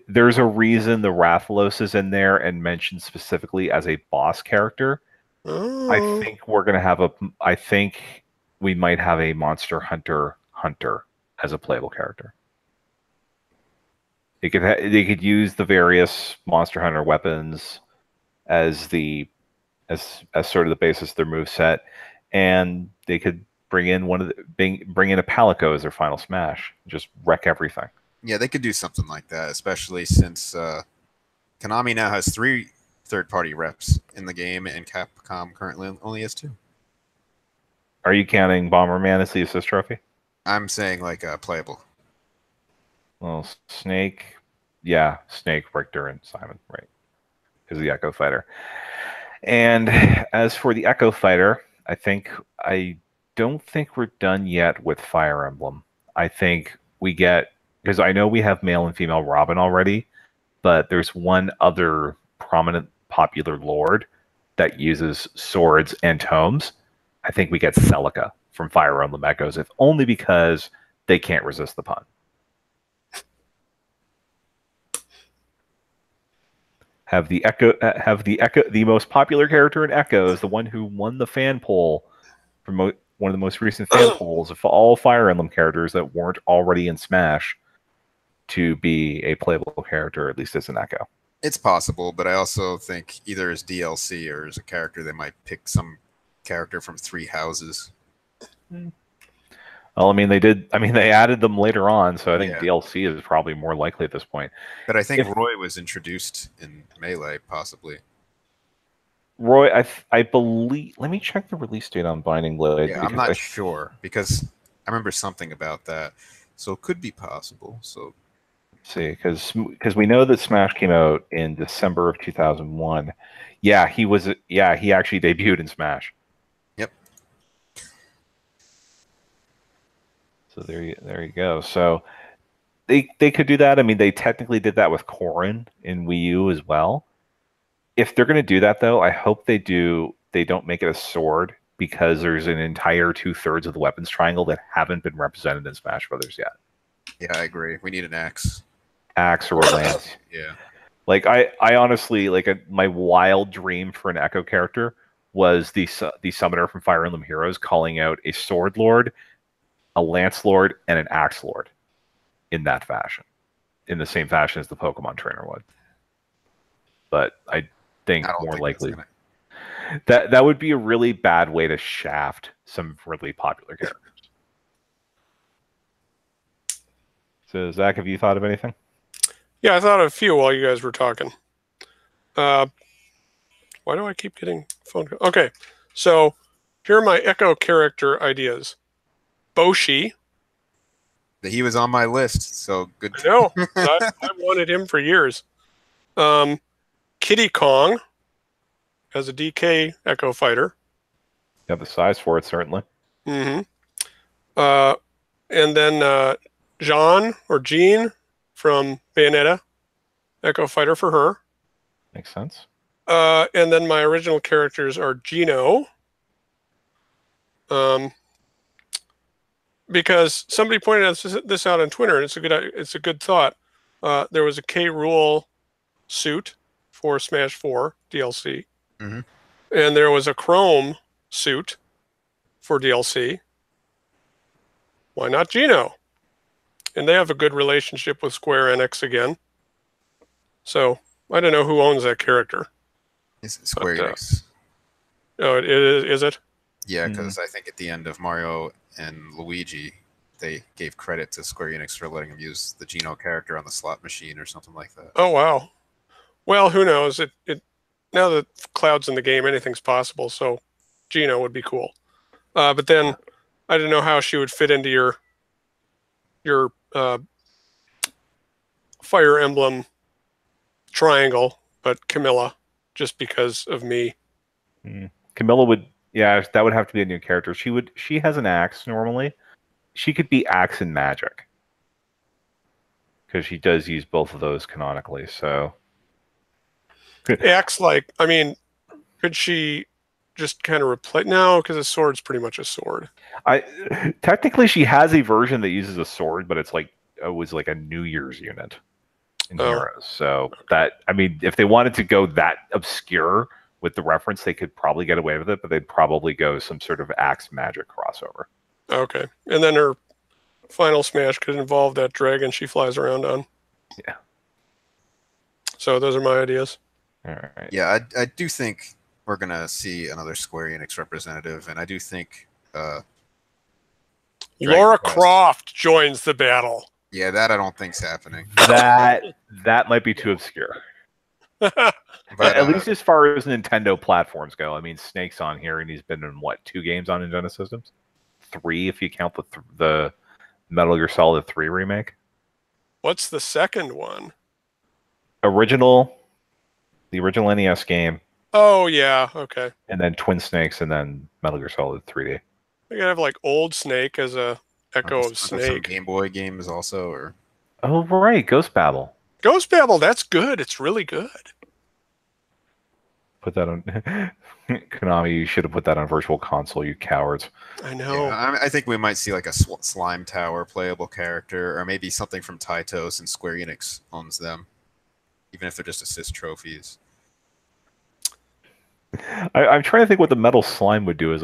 Speaker 1: there's a reason the Rathalos is in there and mentioned specifically as a boss character.
Speaker 3: Oh.
Speaker 1: I think we're going to have I think we might have a Monster Hunter as a playable character. They could use the various Monster Hunter weapons as sort of the basis of their moveset, and they could bring in a Palico as their final smash, just wreck everything.
Speaker 2: Yeah, they could do something like that, especially since Konami now has 3 third-party reps in the game, and Capcom currently only has 2.
Speaker 1: Are you counting Bomberman as the assist trophy?
Speaker 2: I'm saying like playable.
Speaker 1: Well, Snake, Richter, and Simon, right, is the Echo Fighter. And as for the Echo Fighter, I don't think we're done yet with Fire Emblem. I think we get, because I know we have male and female Robin already, but there's one other prominent popular lord that uses swords and tomes. I think we get Celica from Fire Emblem Echoes, if only because they can't resist the pun. The most popular character in Echoes, the one who won the fan poll one of the most recent fan polls of all Fire Emblem characters that weren't already in Smash to be a playable character, at least as an Echo.
Speaker 2: It's possible, but I also think either as DLC or as a character, they might pick some character from Three Houses.
Speaker 1: Well, I mean, they added them later on, so I think
Speaker 2: Yeah.
Speaker 1: DLC is probably more likely at this point.
Speaker 2: But I think Roy was introduced in Melee, possibly.
Speaker 1: Roy, I believe. Let me check the release date on Binding Blade.
Speaker 2: Yeah, I'm not sure because I remember something about that, so it could be possible. So
Speaker 1: see, because we know that Smash came out in December of 2001. Yeah, he was. Yeah, he actually debuted in Smash.
Speaker 2: Yep.
Speaker 1: So there you go. So they could do that. I mean, they technically did that with Corrin in Wii U as well. If they're going to do that, though, I hope they don't make it a sword, because there's an entire 2/3 of the weapons triangle that haven't been represented in Smash Brothers yet.
Speaker 2: Yeah, I agree. We need an axe.
Speaker 1: Axe or a lance.
Speaker 2: Yeah.
Speaker 1: Like I honestly, my wild dream for an Echo character was the summoner from Fire Emblem Heroes calling out a sword lord, a lance lord, and an axe lord in that fashion, in the same fashion as the Pokemon trainer would. But I think more likely that would be a really bad way to shaft some really popular characters. So Zach, have you thought of anything?
Speaker 3: Yeah, I thought of a few while you guys were talking. Why do I keep getting phone calls? Okay, so here are my Echo character ideas. Boshi.
Speaker 2: He was on my list, so good.
Speaker 3: No, I wanted him for years. Kiddy Kong as a DK Echo fighter.
Speaker 1: You have the size for it, certainly.
Speaker 3: Mm-hmm. And then Jean from Bayonetta, Echo fighter for her.
Speaker 1: Makes sense.
Speaker 3: And then my original characters are Gino. Because somebody pointed this out on Twitter, and it's a good thought. There was a K Rool suit for Smash 4 DLC,
Speaker 2: mm-hmm.
Speaker 3: and there was a Chrome suit for DLC. Why not Gino? And they have a good relationship with Square Enix again. So I don't know who owns that character.
Speaker 2: It's Square Enix.
Speaker 3: Oh, it is it?
Speaker 2: Yeah, because I think at the end of Mario and Luigi, they gave credit to Square Enix for letting them use the Gino character on the slot machine or something like that.
Speaker 3: Oh, wow. Well, who knows? It now that Cloud's in the game, anything's possible, so Gino would be cool. But then I don't know how she would fit into your Fire Emblem triangle, but Camilla, just because of me.
Speaker 1: Camilla would, yeah, that would have to be a new character. She has an axe normally. She could be axe and magic, because she does use both of those canonically. So
Speaker 3: axe, could she just kind of replace? No, because a sword's pretty much a sword.
Speaker 1: Technically she has a version that uses a sword, but it was like a New Year's unit in Heroes. So that, I mean, if they wanted to go that obscure with the reference, they could probably get away with it, but they'd probably go some sort of axe magic crossover.
Speaker 3: Okay, and then her final smash could involve that dragon she flies around on.
Speaker 1: Yeah. So
Speaker 3: those are my ideas.
Speaker 1: All right.
Speaker 2: Yeah, I do think we're gonna see another Square Enix representative, and I do think
Speaker 3: Lara Croft joins the battle.
Speaker 2: Yeah, that I don't think's happening.
Speaker 1: That might be too obscure. But at least as far as Nintendo platforms go, I mean, Snake's on here, and he's been in 2 games on Nintendo systems, 3 if you count the Metal Gear Solid 3 remake.
Speaker 3: What's the second one?
Speaker 1: The original NES game.
Speaker 3: Oh yeah, okay.
Speaker 1: And then Twin Snakes, and then Metal Gear Solid 3D.
Speaker 3: You gotta have old Snake as a echo of Snake.
Speaker 2: Game Boy games also, or
Speaker 1: oh right, Ghost Babel.
Speaker 3: Ghost Babel, that's good. It's really good.
Speaker 1: Put that on Konami. You should have put that on Virtual Console, you cowards.
Speaker 3: I know.
Speaker 2: Yeah, I think we might see a Slime Tower playable character, or maybe something from Taito, since Square Enix owns them, even if they're just assist trophies.
Speaker 1: I'm trying to think what the metal slime would do as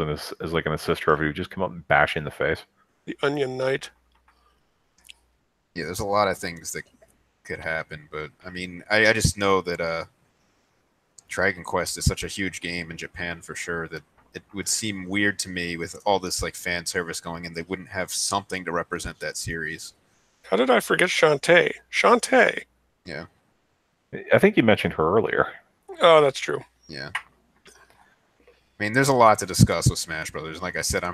Speaker 1: like an assist trophy. It would just come up and bash you in the face.
Speaker 3: The Onion Knight.
Speaker 2: Yeah, there's a lot of things that could happen, but I mean, I just know that Dragon Quest is such a huge game in Japan for sure that it would seem weird to me with all this like fan service going in, they wouldn't have something to represent that series.
Speaker 3: How did I forget Shantae? Shantae.
Speaker 2: Yeah.
Speaker 1: I think you mentioned her earlier.
Speaker 3: Oh, that's true.
Speaker 2: Yeah. I mean, there's a lot to discuss with Smash Brothers. Like I said, I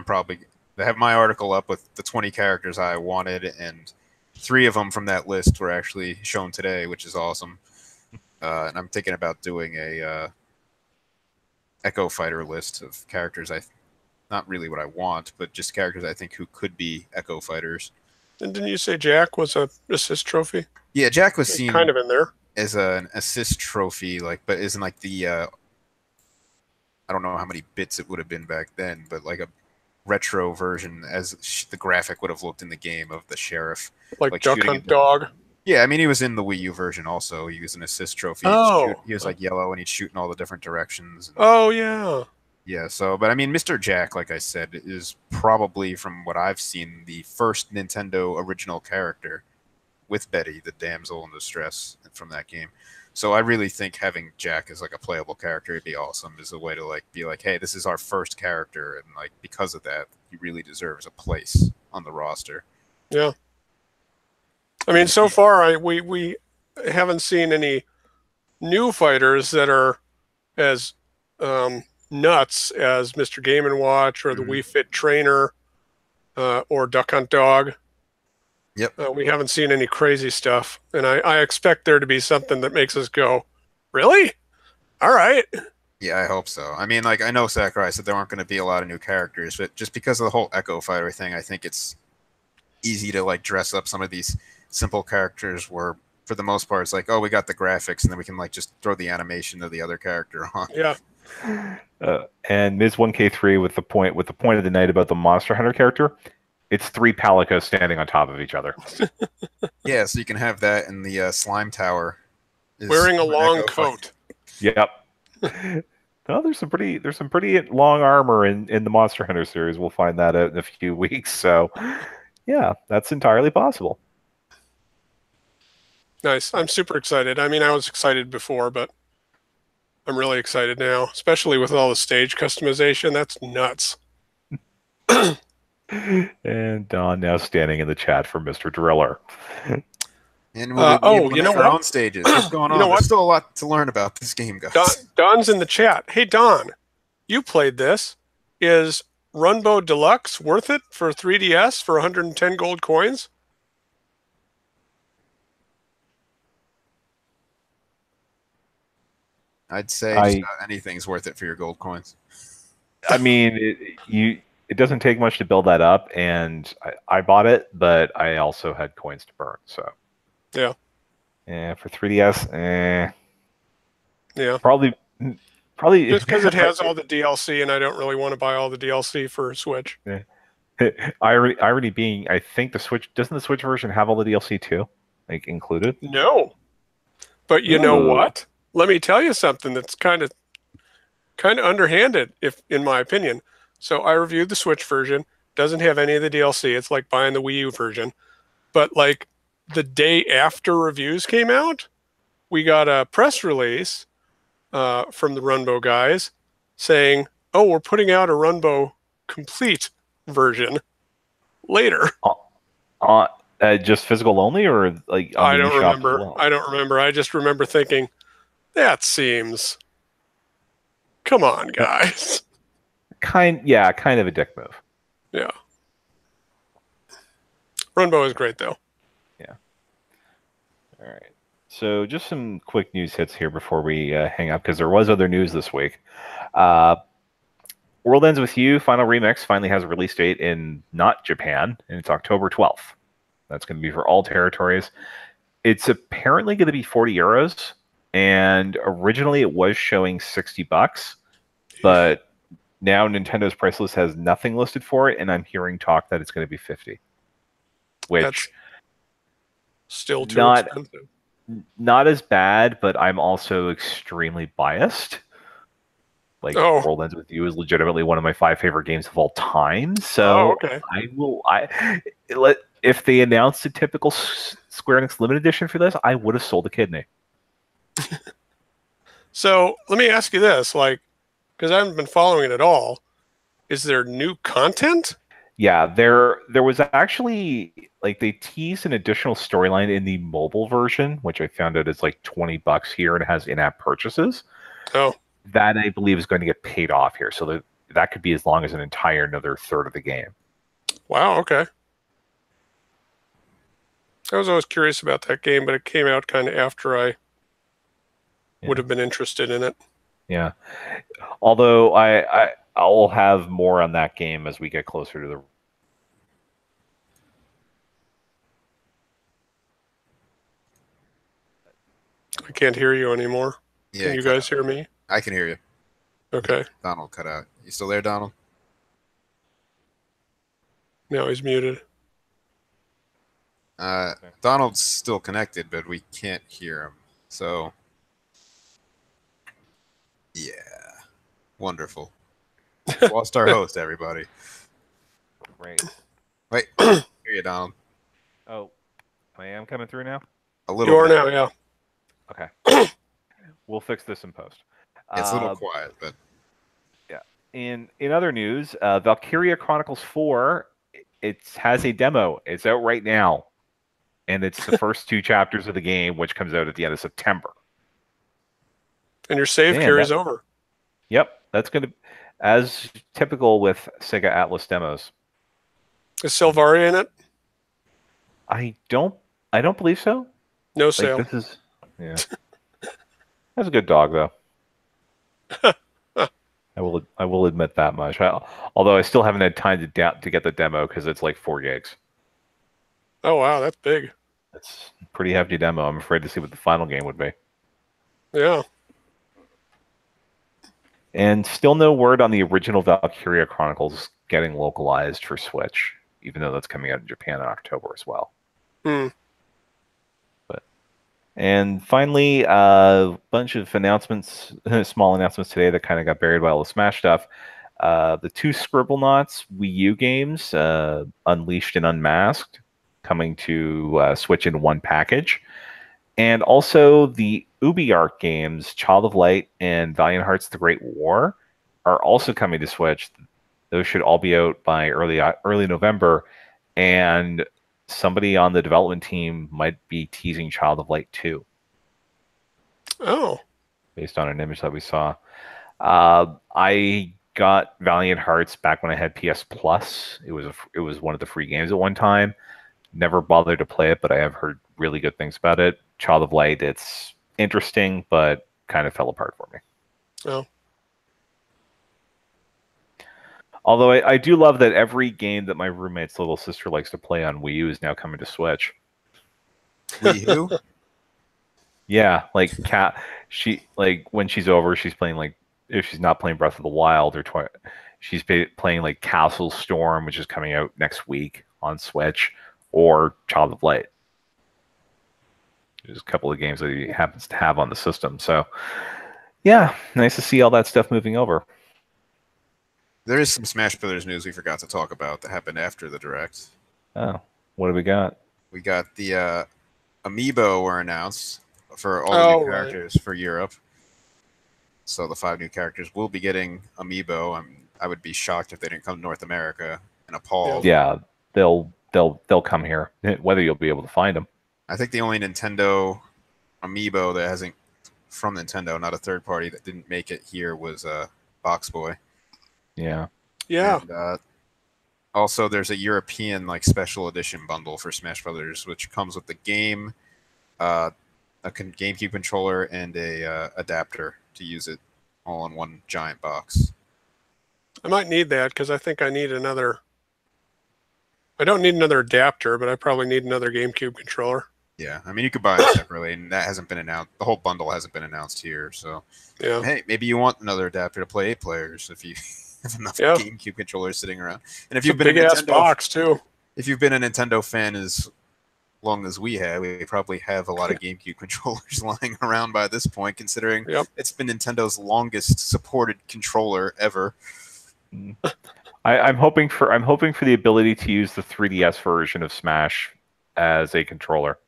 Speaker 2: have my article up with the 20 characters I wanted, and 3 of them from that list were actually shown today, which is awesome. And I'm thinking about doing a Echo Fighter list of characters not really what I want, but just characters I think who could be Echo Fighters.
Speaker 3: And didn't you say Jack was a assist trophy?
Speaker 2: Yeah, Jack was seen
Speaker 3: kind of in there
Speaker 2: as an assist trophy, like, but isn't like the I don't know how many bits it would have been back then, but like a retro version as the graphic would have looked in the game of the sheriff,
Speaker 3: like Duck Hunt Dog.
Speaker 2: Yeah, I mean, he was in the Wii U version also. He was an assist trophy.
Speaker 3: Oh.
Speaker 2: He was like yellow and he'd shoot in all the different directions.
Speaker 3: Oh, yeah.
Speaker 2: Yeah, so, but I mean, Mr. Jack, like I said, is probably, from what I've seen, the first Nintendo original character with Betty, the damsel in distress from that game. So I really think having Jack as like a playable character would be awesome, as a way to like be like, hey, this is our first character, and like because of that, he really deserves a place on the roster.
Speaker 3: Yeah. I mean, so far we haven't seen any new fighters that are as nuts as Mr. Game & Watch or the Wii Fit Trainer or Duck Hunt Dog.
Speaker 2: Yep.
Speaker 3: We haven't seen any crazy stuff, and I expect there to be something that makes us go, really? All right.
Speaker 2: Yeah, I hope so. I mean, like, I know Sakurai said there aren't going to be a lot of new characters, but just because of the whole Echo Fighter thing, I think it's easy to like dress up some of these simple characters where, for the most part, it's like, oh, we got the graphics, and then we can like just throw the animation of the other character on.
Speaker 3: Yeah.
Speaker 1: And Ms. 1K3 with the point of the night about the Monster Hunter character, it's 3 Palicos standing on top of each other.
Speaker 2: Yeah, so you can have that, in the slime tower
Speaker 3: wearing a long coat.
Speaker 1: Yep. No, there's some pretty long armor in the Monster Hunter series. We'll find that out in a few weeks. So, yeah, that's entirely possible.
Speaker 3: Nice. I'm super excited. I mean, I was excited before, but I'm really excited now, especially with all the stage customization. That's nuts.
Speaker 1: And Don now standing in the chat for Mr. Driller.
Speaker 2: And we'll
Speaker 3: you know
Speaker 2: our
Speaker 3: what?
Speaker 2: own stages. What's going on?
Speaker 3: You know what?
Speaker 2: There's still a lot to learn about this game, guys.
Speaker 3: Don's in the chat. Hey, Don, you played this. Is Runbow Deluxe worth it for 3DS for 110 gold coins?
Speaker 2: I'd say anything's worth it for your gold coins.
Speaker 1: I mean, it doesn't take much to build that up, and I bought it, but I also had coins to burn, so.
Speaker 3: Yeah.
Speaker 1: Yeah, for 3DS,
Speaker 3: Yeah.
Speaker 1: Probably
Speaker 3: just because it has all the DLC, and I don't really want to buy all the DLC for Switch.
Speaker 1: Yeah. Irony being, I think doesn't the Switch version have all the DLC too, like included?
Speaker 3: No. But you know what? Let me tell you something that's kind of underhanded, in my opinion. So I reviewed the Switch version. Doesn't have any of the DLC. It's like buying the Wii U version. But like the day after reviews came out, we got a press release from the Runbow guys saying, "Oh, we're putting out a Runbow complete version later."
Speaker 1: Just physical only, or like
Speaker 3: I don't remember. I don't remember. I just remember thinking, that seems. Come on, guys.
Speaker 1: Kind of a dick move.
Speaker 3: Yeah. Runbow is great, though.
Speaker 1: Yeah. All right. So just some quick news hits here before we hang up, because there was other news this week. World Ends With You Final Remix finally has a release date in not Japan, and it's October 12th. That's going to be for all territories. It's apparently going to be 40 euros, and originally it was showing $60, but now Nintendo's price list has nothing listed for it, and I'm hearing talk that it's going to be 50. Which
Speaker 3: that's still too expensive.
Speaker 1: Not as bad, but I'm also extremely biased. Like
Speaker 3: Oh.
Speaker 1: World Ends With You is legitimately one of my 5 favorite games of all time.
Speaker 3: Oh,
Speaker 1: So
Speaker 3: okay.
Speaker 1: if they announced a typical Square Enix limited edition for this, I would have sold a kidney.
Speaker 3: So let me ask you this, like, because I haven't been following it at all. Is there new content?
Speaker 1: Yeah, there was actually like they teased an additional storyline in the mobile version, which I found out is like $20 here and has in-app purchases.
Speaker 3: Oh,
Speaker 1: That I believe is going to get paid off here, so that could be as long as an entire another third of the game.
Speaker 3: wow. Okay. I was always curious about that game, but it came out kind of after I would have been interested in it.
Speaker 1: Yeah. Although I'll have more on that game as we get closer to the.
Speaker 3: I can't hear you anymore.
Speaker 2: Yeah,
Speaker 3: Can you guys hear me?
Speaker 2: I can hear you.
Speaker 3: Okay.
Speaker 2: Donald cut out. You still there, Donald?
Speaker 3: No, he's muted.
Speaker 2: Donald's still connected, but we can't hear him. So, yeah. Wonderful. Lost our host, everybody.
Speaker 1: Great.
Speaker 2: Wait, hear you, Donald.
Speaker 1: Oh, I am coming through now?
Speaker 2: A little
Speaker 3: You are
Speaker 2: bit.
Speaker 3: now, yeah.
Speaker 1: Okay. We'll fix this in post.
Speaker 2: It's a little quiet, but
Speaker 1: yeah. In other news, Valkyria Chronicles 4, it has a demo. It's out right now, and it's the first 2 chapters of the game, which comes out at the end of September.
Speaker 3: And your save carries over.
Speaker 1: Yep, that's going to, as typical with Sega Atlas demos.
Speaker 3: Is Silvaria in it?
Speaker 1: I don't believe so.
Speaker 3: No sale.
Speaker 1: This is, yeah. That's a good dog, though. I will admit that much. Although I still haven't had time to get the demo because it's like 4 gigs.
Speaker 3: Oh wow, that's big.
Speaker 1: It's a pretty hefty demo. I'm afraid to see what the final game would be.
Speaker 3: Yeah.
Speaker 1: And still no word on the original Valkyria Chronicles getting localized for Switch, even though that's coming out in Japan in October as well. And finally, a bunch of announcements, small announcements today that kind of got buried by all the Smash stuff. The 2 Scribblenauts Wii U games, Unleashed and Unmasked, coming to Switch in one package. And also the UbiArt games, Child of Light and Valiant Hearts The Great War, are also coming to Switch. Those should all be out by early November. And somebody on the development team might be teasing Child of Light 2.
Speaker 3: Oh.
Speaker 1: Based on an image that we saw. I got Valiant Hearts back when I had PS Plus. It was one of the free games at one time. Never bothered to play it, but I have heard really good things about it. Child of Light, it's interesting, but kind of fell apart for me.
Speaker 3: Oh.
Speaker 1: Although I do love that every game that my roommate's little sister likes to play on Wii U is now coming to Switch.
Speaker 2: Wii U?
Speaker 1: Yeah, like she when she's over, she's playing like, if she's not playing Breath of the Wild or she's playing like Castle Storm, which is coming out next week on Switch, or Child of Light. There's a couple of games that he happens to have on the system. So, yeah, nice to see all that stuff moving over.
Speaker 2: There is some Smash Brothers news we forgot to talk about that happened after the Direct.
Speaker 1: Oh, what do we got?
Speaker 2: We got the Amiibo were announced for all the new characters for Europe. So the 5 new characters will be getting Amiibo. I would be shocked if they didn't come to North America and appalled.
Speaker 1: Yeah, they'll come here, whether you'll be able to find them.
Speaker 2: I think the only Nintendo Amiibo that hasn't, from Nintendo, not a third party, that didn't make it here was Box Boy.
Speaker 1: Yeah.
Speaker 3: Yeah.
Speaker 2: And, also, there's a European special edition bundle for Smash Brothers, which comes with the game, a GameCube controller, and a adapter to use it all in one giant box.
Speaker 3: I might need that because I think I need another. I don't need another adapter, but I probably need another GameCube controller.
Speaker 2: Yeah, I mean, you could buy it separately, and that hasn't been announced. The whole bundle hasn't been announced here, so
Speaker 3: yeah.
Speaker 2: Hey, maybe you want another adapter to play 8 players if you have enough GameCube controllers sitting around. And if you've been
Speaker 3: big ass box too.
Speaker 2: If you've been a Nintendo fan as long as we have, we probably have a lot of GameCube controllers lying around by this point, considering it's been Nintendo's longest supported controller ever.
Speaker 1: I'm hoping for the ability to use the 3DS version of Smash as a controller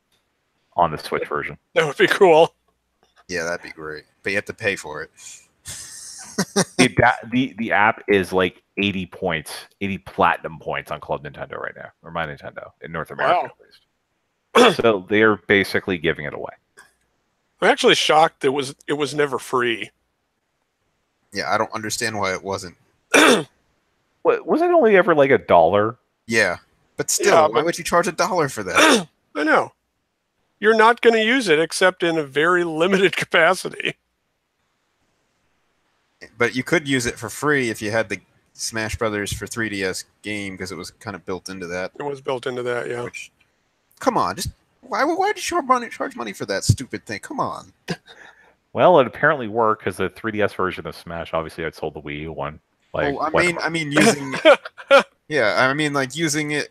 Speaker 1: on the Switch version.
Speaker 3: That would be cool.
Speaker 2: Yeah, that'd be great. But you have to pay for it.
Speaker 1: The app is like 80 points, 80 platinum points on Club Nintendo right now, or My Nintendo in North America at least. So they are basically giving it away.
Speaker 3: I'm actually shocked it was never free.
Speaker 2: Yeah, I don't understand why it wasn't.
Speaker 1: Was it only ever like $1?
Speaker 2: Yeah, but still, why would you charge $1 for that?
Speaker 3: I know. You're not going to use it except in a very limited capacity.
Speaker 2: But you could use it for free if you had the Smash Brothers for 3DS game, because it was kind of built into that.
Speaker 3: It was built into that, yeah.
Speaker 2: Which, come on, just why did you charge money for that stupid thing? Come on.
Speaker 1: Well, it apparently worked because the 3DS version of Smash obviously had sold the Wii U one. Like,
Speaker 2: I mean, using yeah, I mean, like using it.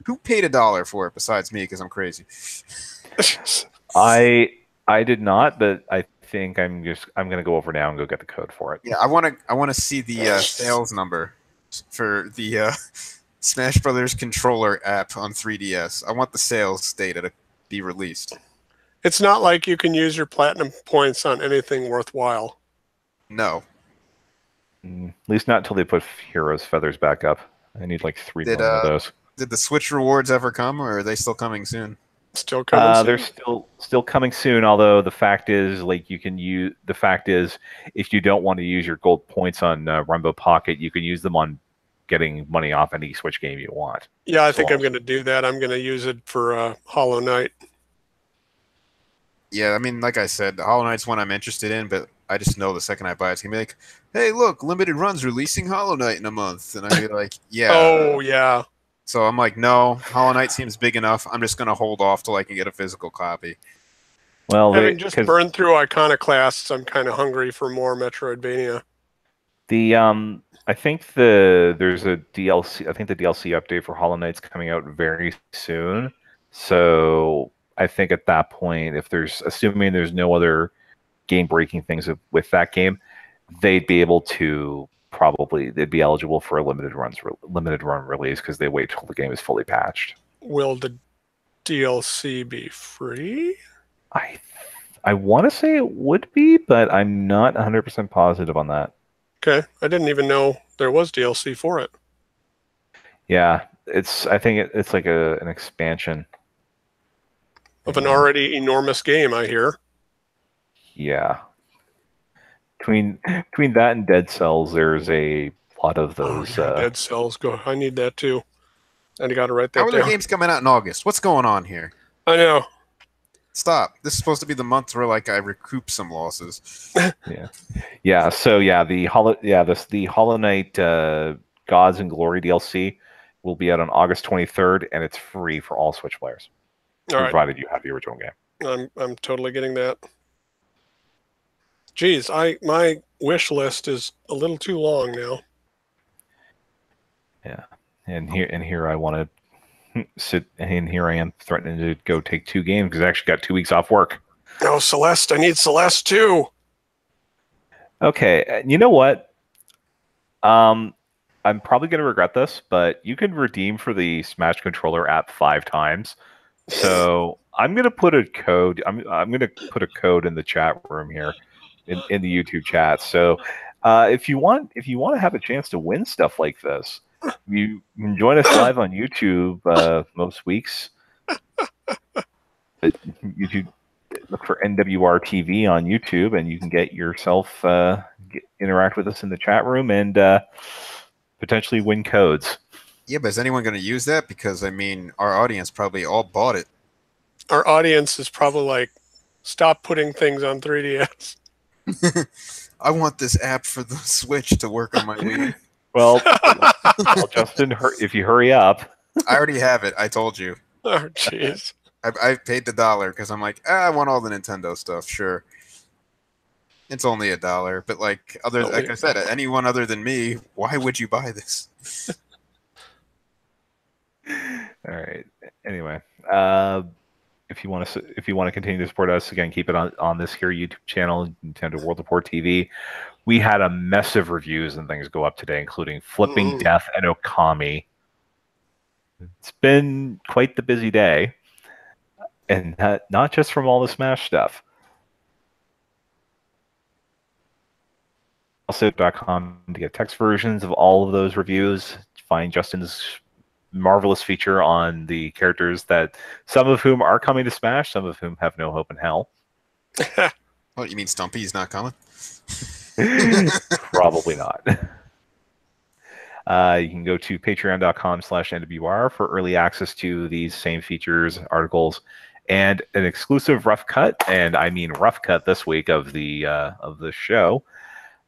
Speaker 2: Who paid $1 for it besides me? Because I'm crazy.
Speaker 1: I did not, but I think I'm gonna go over now and go get the code for it.
Speaker 2: Yeah, I want to see the sales number for the Smash Brothers controller app on 3DS. I want the sales data to be released.
Speaker 3: It's not like you can use your platinum points on anything worthwhile.
Speaker 2: No.
Speaker 1: At least not until they put Heroes Feathers back up. I need like 3 million of those.
Speaker 2: Did the Switch rewards ever come, or are they still coming soon?
Speaker 3: Still coming soon.
Speaker 1: They're still coming soon, although the fact is, like, if you don't want to use your gold points on Rumbo Pocket, you can use them on getting money off any Switch game you want.
Speaker 3: Yeah, I think I'm going to do that. I'm going to use it for Hollow Knight.
Speaker 2: Yeah, I mean, like I said, Hollow Knight's one I'm interested in, but I just know the second I buy it, it's going to be like, hey, look, Limited Run's releasing Hollow Knight in a month. And I'd be like, yeah.
Speaker 3: Oh, yeah.
Speaker 2: So I'm like, no, Hollow Knight seems big enough. I'm just going to hold off till I can get a physical copy.
Speaker 1: Well,
Speaker 3: having just burned through Iconoclasts, I'm kind of hungry for more Metroidvania.
Speaker 1: I think there's a DLC. I think the DLC update for Hollow Knight's coming out very soon. So I think at that point, assuming there's no other game-breaking things with that game, they'd be eligible for a limited run release because they wait till the game is fully patched.
Speaker 3: Will the DLC be free?
Speaker 1: I want to say it would be, but I'm not 100% positive on that.
Speaker 3: Okay, I didn't even know there was DLC for it.
Speaker 1: Yeah, I think it's like an expansion
Speaker 3: of an already enormous game, I hear.
Speaker 1: Yeah. Between that and Dead Cells, there's a lot of those.
Speaker 3: Dead Cells, I need that too. And I got to write that down.
Speaker 2: How are the games coming out in August? What's going on here?
Speaker 3: I know.
Speaker 2: Stop. This is supposed to be the month where I recoup some losses.
Speaker 1: Yeah. So the Hollow Knight Gods and Glory DLC will be out on August 23rd, and it's free for all Switch players, provided you have the original game.
Speaker 3: I'm totally getting that. Geez, my wish list is a little too long now.
Speaker 1: Yeah, and here I want to sit, and here I am threatening to go take 2 games because I actually got 2 weeks off work.
Speaker 3: Oh, Celeste! I need Celeste too.
Speaker 1: Okay, you know what? I'm probably going to regret this, but you can redeem for the Smash Controller app 5 times. So I'm going to put a code. I'm going to put a code in the chat room here, in the YouTube chat. So if you want to have a chance to win stuff like this, you can join us live on YouTube most weeks. YouTube, look for NWR TV on YouTube, and you can get yourself interact with us in the chat room and potentially win codes.
Speaker 2: Yeah, but is anyone going to use that? Because I mean, our audience probably all bought it.
Speaker 3: Our audience is probably like, stop putting things on 3DS.
Speaker 2: I want this app for the Switch to work on my Wii.
Speaker 1: Well, Justin, if you hurry up.
Speaker 2: I already have it. I told you.
Speaker 3: Oh, jeez.
Speaker 2: I paid the $1 because I'm like, I want all the Nintendo stuff. Sure. It's only $1, but like I said, anyone other than me, why would you buy this?
Speaker 1: All right. Anyway, if you want to continue to support us, again, keep it on this here YouTube channel, Nintendo World Report TV. We had a mess of reviews and things go up today, including Flipping Death and Okami. It's been quite the busy day, and not just from all the Smash stuff. Also.com to get text versions of all of those reviews. Find Justin's marvelous feature on the characters that some of whom are coming to Smash, some of whom have no hope in hell.
Speaker 2: What, you mean Stumpy's not coming?
Speaker 1: Probably not. You can go to patreon.com/NWR for early access to these same features, articles, and an exclusive rough cut, and I mean rough cut this week of the show.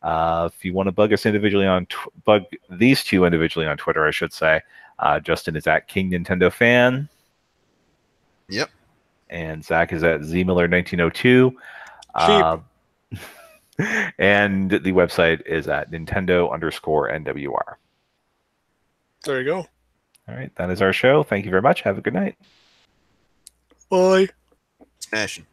Speaker 1: If you want to bug us individually bug these two individually on Twitter, I should say. Justin is at King Nintendo Fan.
Speaker 2: Yep.
Speaker 1: And Zach is at ZMiller1902. And the website is at Nintendo_NWR.
Speaker 3: There you go.
Speaker 1: All right, that is our show. Thank you very much. Have a good night.
Speaker 3: Bye.
Speaker 2: Smashing.